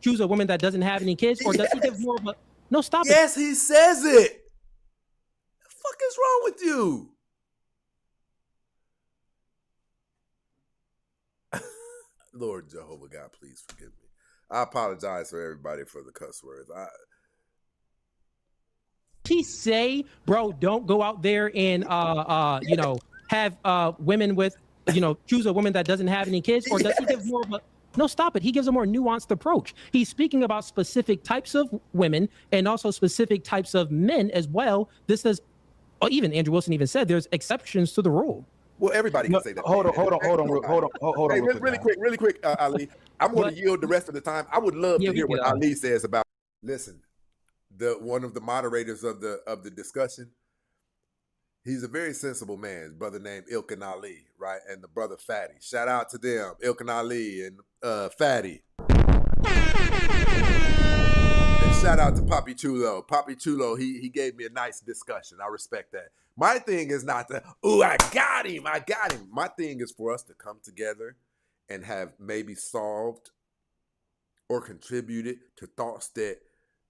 choose a woman that doesn't have any kids? Or does he give more of a no, stop it? Yes, he says it. The fuck is wrong with you? Lord Jehovah God, please forgive me. I apologize for everybody for the cuss words. He say, bro, don't go out there and have women with, choose a woman that doesn't have any kids? Or does he give more of a no, stop it? He gives a more nuanced approach. He's speaking about specific types of women and also specific types of men as well. This is, even Andrew Wilson even said there's exceptions to the rule. Well, everybody can say that. Hold on. Hey, really quick, Ali. I'm going to yield the rest of the time. I would love to hear what Ali says about. Listen, one of the moderators of the discussion. He's a very sensible man. His brother named Ilkin Ali, right? And the brother Fatty. Shout out to them, Ilkin Ali and Fatty. And shout out to Papi Chulo. Papi Chulo, he gave me a nice discussion. I respect that. My thing is not to, ooh, I got him. My thing is for us to come together and have maybe solved or contributed to thoughts that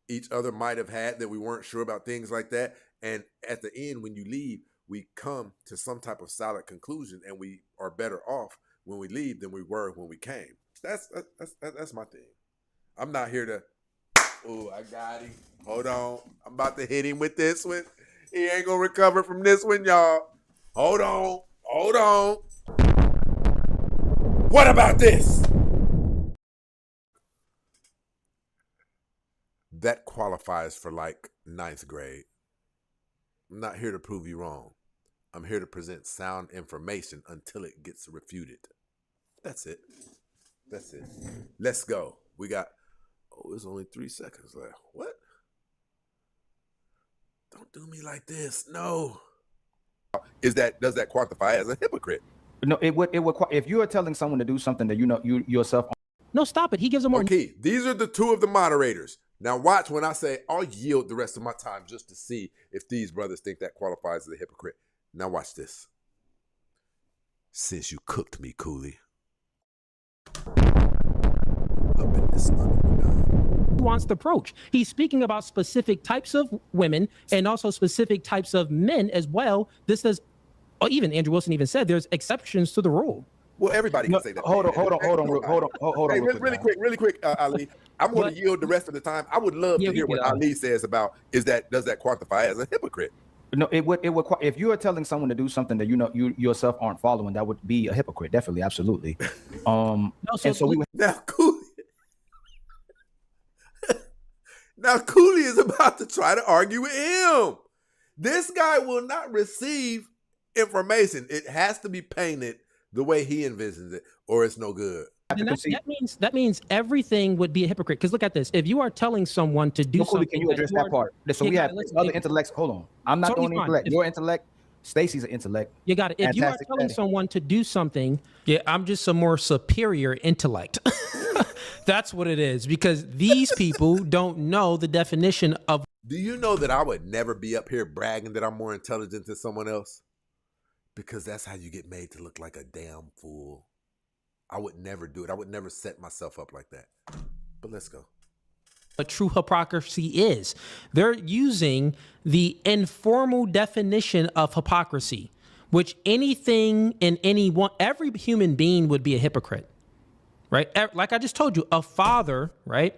each other might have had that we weren't sure about, things like that. And at the end, when you leave, we come to some type of solid conclusion, and we are better off when we leave than we were when we came. That's my thing. I'm not here to, oh, I got him. Hold on. I'm about to hit him with this one. He ain't going to recover from this one, y'all. Hold on. What about this? That qualifies for like 9th grade. I'm not here to prove you wrong. I'm here to present sound information until it gets refuted. That's it. Let's go. We got, there's only 3 seconds left. What? Don't do me like this. No. Does that quantify as a hypocrite? No, it would. If you are telling someone to do something that you yourself. No, stop it. He gives them more. Okay, these are the 2 of the moderators. Now watch when I say I'll yield the rest of my time just to see if these brothers think that qualifies as a hypocrite. Now watch this. Since you cooked me, COOLEY. Up in this nuanced approach. He's speaking about specific types of women and also specific types of men as well. This is, or even Andrew Wilson even said there's exceptions to the rule. Well, everybody can say that. Hold on. Hey, really quick, Ali. I'm going to yield the rest of the time. I would love to hear what Ali says about does that quantify as a hypocrite? No, it would. If you are telling someone to do something that you yourself aren't following, that would be a hypocrite. Definitely, absolutely. Now COOLEY. Now COOLEY is about to try to argue with him. This guy will not receive information. It has to be painted the way he envisions it, or it's no good. And that means everything would be a hypocrite. Because look at this: if you are telling someone to do something, can you address that part? So we have other intellects. Hold on, I'm not the only intellect. Your intellect, Stacy's an intellect. You got it. If you are telling someone to do something, I'm just a more superior intellect. That's what it is. Because these people don't know the definition of. Do you know that I would never be up here bragging that I'm more intelligent than someone else? Because that's how you get made to look like a damn fool. I would never do it. I would never set myself up like that. But let's go. What true hypocrisy is. They're using the informal definition of hypocrisy, which anything in anyone, every human being would be a hypocrite, right? Like I just told you, a father, right?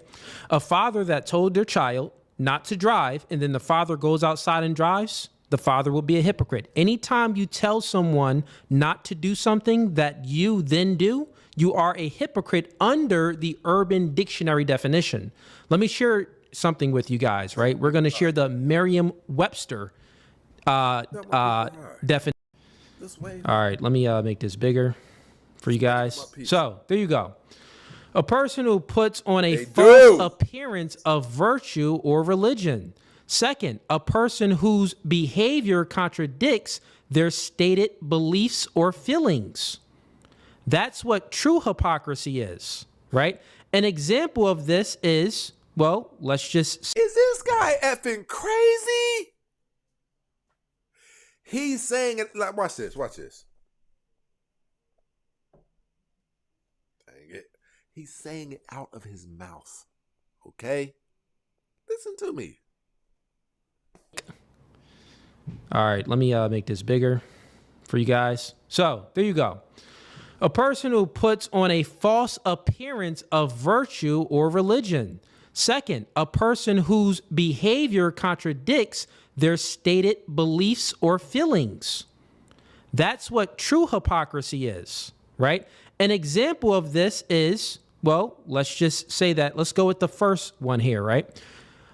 A father that told their child not to drive, and then the father goes outside and drives, the father will be a hypocrite. Anytime you tell someone not to do something that you then do, you are a hypocrite under the Urban Dictionary definition. Let me share something with you guys, right? We're going to share the Merriam-Webster definition. All right, let me make this bigger for you guys. So there you go. A person who puts on a false appearance of virtue or religion. Second, a person whose behavior contradicts their stated beliefs or feelings. That's what true hypocrisy is, right? An example of this is, well, let's just... Is this guy effing crazy? He's saying it like, watch this. Dang it. He's saying it out of his mouth, okay? Listen to me. All right, let me make this bigger for you guys. So there you go. A person who puts on a false appearance of virtue or religion. Second, a person whose behavior contradicts their stated beliefs or feelings. That's what true hypocrisy is, right? An example of this is, well, let's just say that. Let's go with the first one here, right?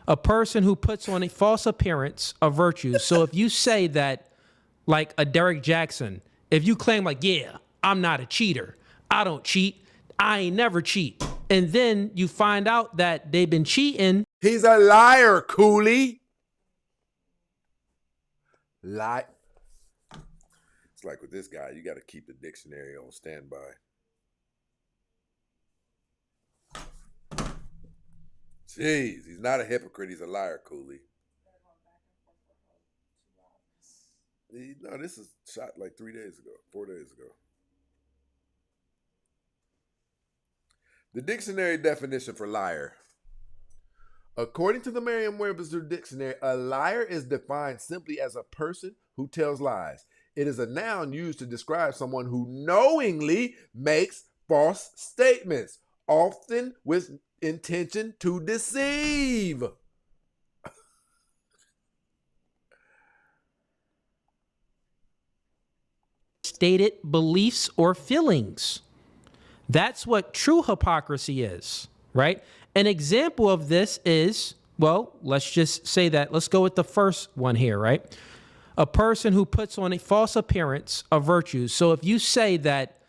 A person who puts on a false appearance of virtue. So if you say that, like a Derek Jackson, if you claim like, yeah, I'm not a cheater, I don't cheat, I ain't never cheat, and then you find out that they've been cheating He's a liar, Cooley. Lie. It's like with this guy, you got to keep the dictionary on standby. Jeez, he's not a hypocrite. He's a liar, Cooley. No, this is shot like 4 days ago. The dictionary definition for liar. According to the Merriam-Webster dictionary, a liar is defined simply as a person who tells lies. It is a noun used to describe someone who knowingly makes false statements, often with intention to deceive. Stated beliefs or feelings. That's what true hypocrisy is, right? An example of this is, well, let's just say that. Let's go with the first one here, right? A person who puts on a false appearance of virtues. So if you say that,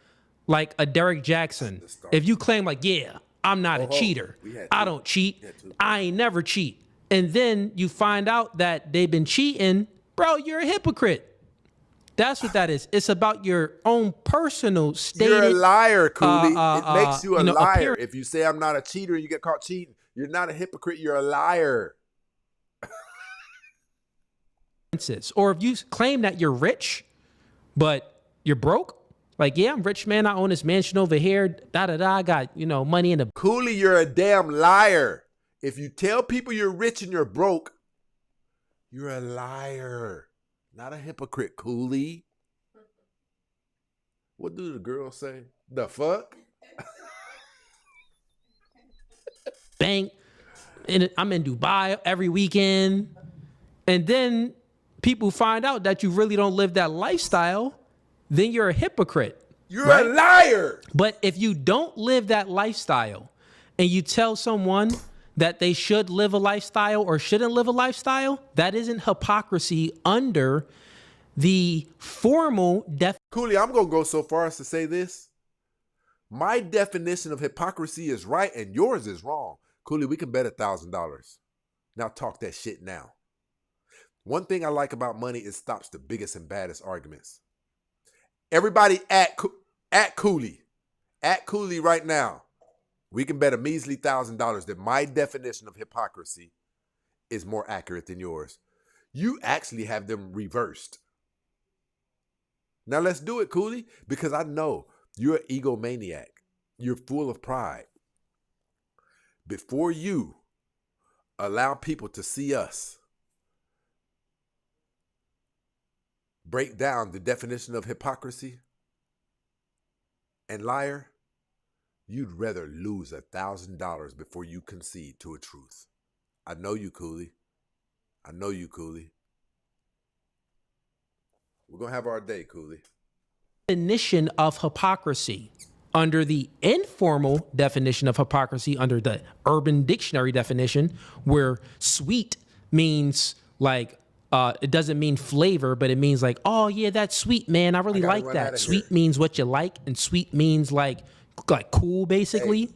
like a Derek Jackson, if you claim like, yeah, I'm not a cheater. I don't cheat. I ain't never cheat. And then you find out that they've been cheating, bro, you're a hypocrite. That's what that is. It's about your own personal stated. You're a liar, Cooley. It makes you a liar. If you say I'm not a cheater and you get caught cheating, you're not a hypocrite. You're a liar. Or if you claim that you're rich, but you're broke, like, yeah, I'm rich, man. I own this mansion over here. I got, money in the. Cooley, you're a damn liar. If you tell people you're rich and you're broke, you're a liar. Not a hypocrite, Cooley. What do the girls say? The fuck? Bang. I'm in Dubai every weekend. And then people find out that you really don't live that lifestyle. Then you're a hypocrite. You're right? A liar. But if you don't live that lifestyle and you tell someone that they should live a lifestyle or shouldn't live a lifestyle, that isn't hypocrisy under the formal definition. Cooley, I'm going to go so far as to say this. My definition of hypocrisy is right and yours is wrong. Cooley, we can bet $1,000. Now talk that shit now. One thing I like about money is it stops the biggest and baddest arguments. Everybody at Cooley. At Cooley right now. We can bet a measly $1,000 that my definition of hypocrisy is more accurate than yours. You actually have them reversed. Now let's do it, Cooley, because I know you're an egomaniac. You're full of pride. Before you allow people to see us break down the definition of hypocrisy and liar, you'd rather lose $1,000 before you concede to a truth. I know you, Cooley. I know you, Cooley. We're going to have our day, Cooley. Definition of hypocrisy. Under the informal definition of hypocrisy, under the Urban Dictionary definition, where sweet means like, it doesn't mean flavor, but it means like, oh yeah, that's sweet, man. I really like that. Sweet means what you like, and sweet means like cool, basically.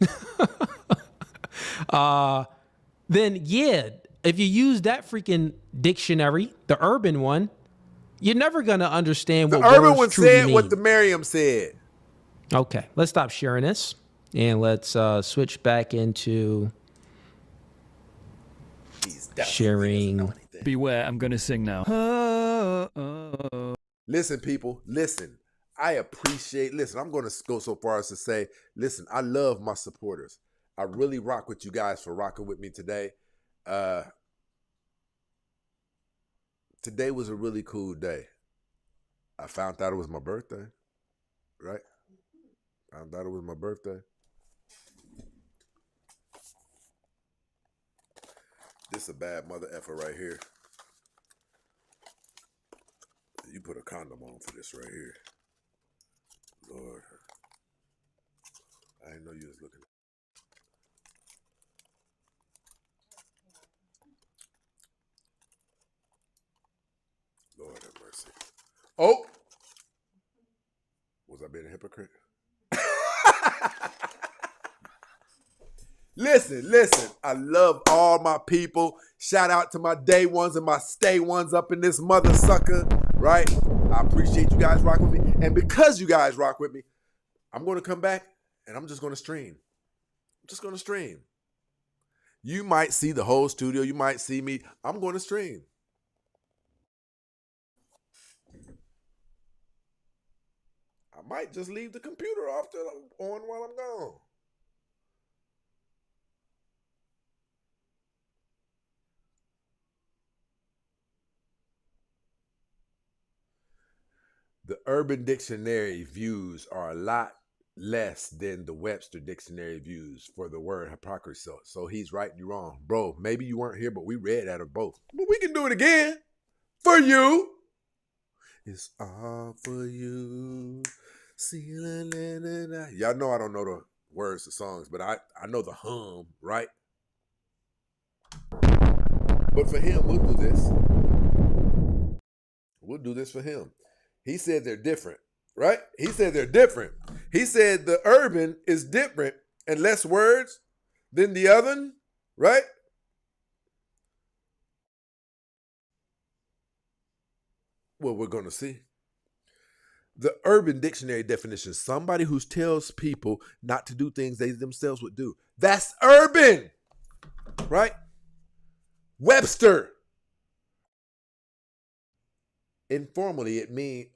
Hey. Then yeah, if you use that freaking dictionary, the urban one, you're never gonna understand what the urban words one truly said mean. what the Merriam said. Okay, let's stop sharing this and let's switch back into sharing. Beware, I'm gonna sing now. Listen, people, listen. I appreciate, I'm going to go so far as to say, listen, I love my supporters. I really rock with you guys for rocking with me today. Today was a really cool day. I found out it was my birthday, right? Found out it was my birthday. This is a bad mother effer right here. You put a condom on for this right here. Lord. I didn't know you was looking. Lord have mercy. Oh! Was I being a hypocrite? Listen. I love all my people. Shout out to my day ones and my stay ones up in this mother sucker, right? I appreciate you guys rocking with me. And because you guys rock with me, I'm going to come back and I'm just going to stream. I'm just going to stream. You might see the whole studio. You might see me. I'm going to stream. I might just leave the computer off on while I'm gone. The Urban Dictionary views are a lot less than the Webster Dictionary views for the word hypocrisy. So he's right, you wrong. Bro, maybe you weren't here, but we read out of both. But we can do it again. For you. It's all for you. See, la, la, la, la. Y'all know I don't know the words to songs, but I know the hum, right? But for him, we'll do this. We'll do this for him. He said they're different, right? He said they're different. He said the urban is different and less words than the other, right? Well, we're going to see. The Urban Dictionary definition, somebody who tells people not to do things they themselves would do. That's urban, right? Webster. Informally, it means,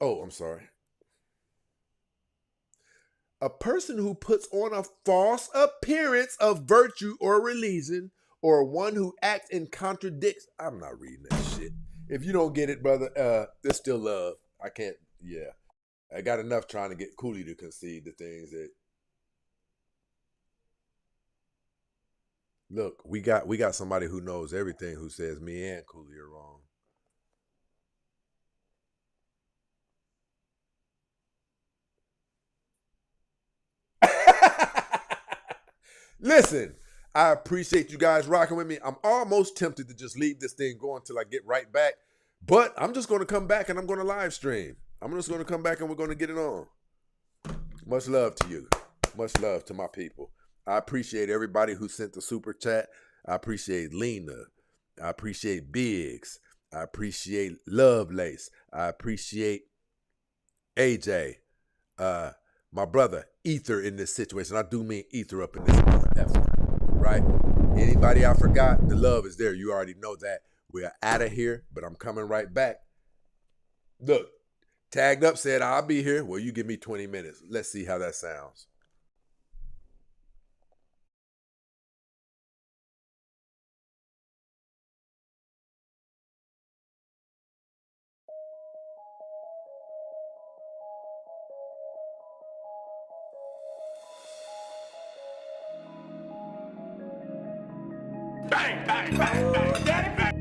a person who puts on a false appearance of virtue or religion, or one who acts in contradicts. I'm not reading that shit. If you don't get it, brother, there's still love. I can't, yeah. I got enough trying to get COOLEY to concede the things that. Look, we got somebody who knows everything who says me and COOLEY are wrong. Listen, I appreciate you guys rocking with me. I'm almost tempted to just leave this thing going until I get right back. But I'm just going to come back and I'm going to live stream. I'm just going to come back and we're going to get it on. Much love to you. Much love to my people. I appreciate everybody who sent the super chat. I appreciate Lena. I appreciate Biggs. I appreciate Lovelace. I appreciate AJ. My brother, Ether, in this situation. I do mean Ether up in this effort, right? Anybody I forgot, the love is there. You already know that. We're out of here, but I'm coming right back. Look, Tagged Up said, I'll be here. Well, you give me 20 minutes. Let's see how that sounds. Bang, bang, bang, bang, daddy, bang.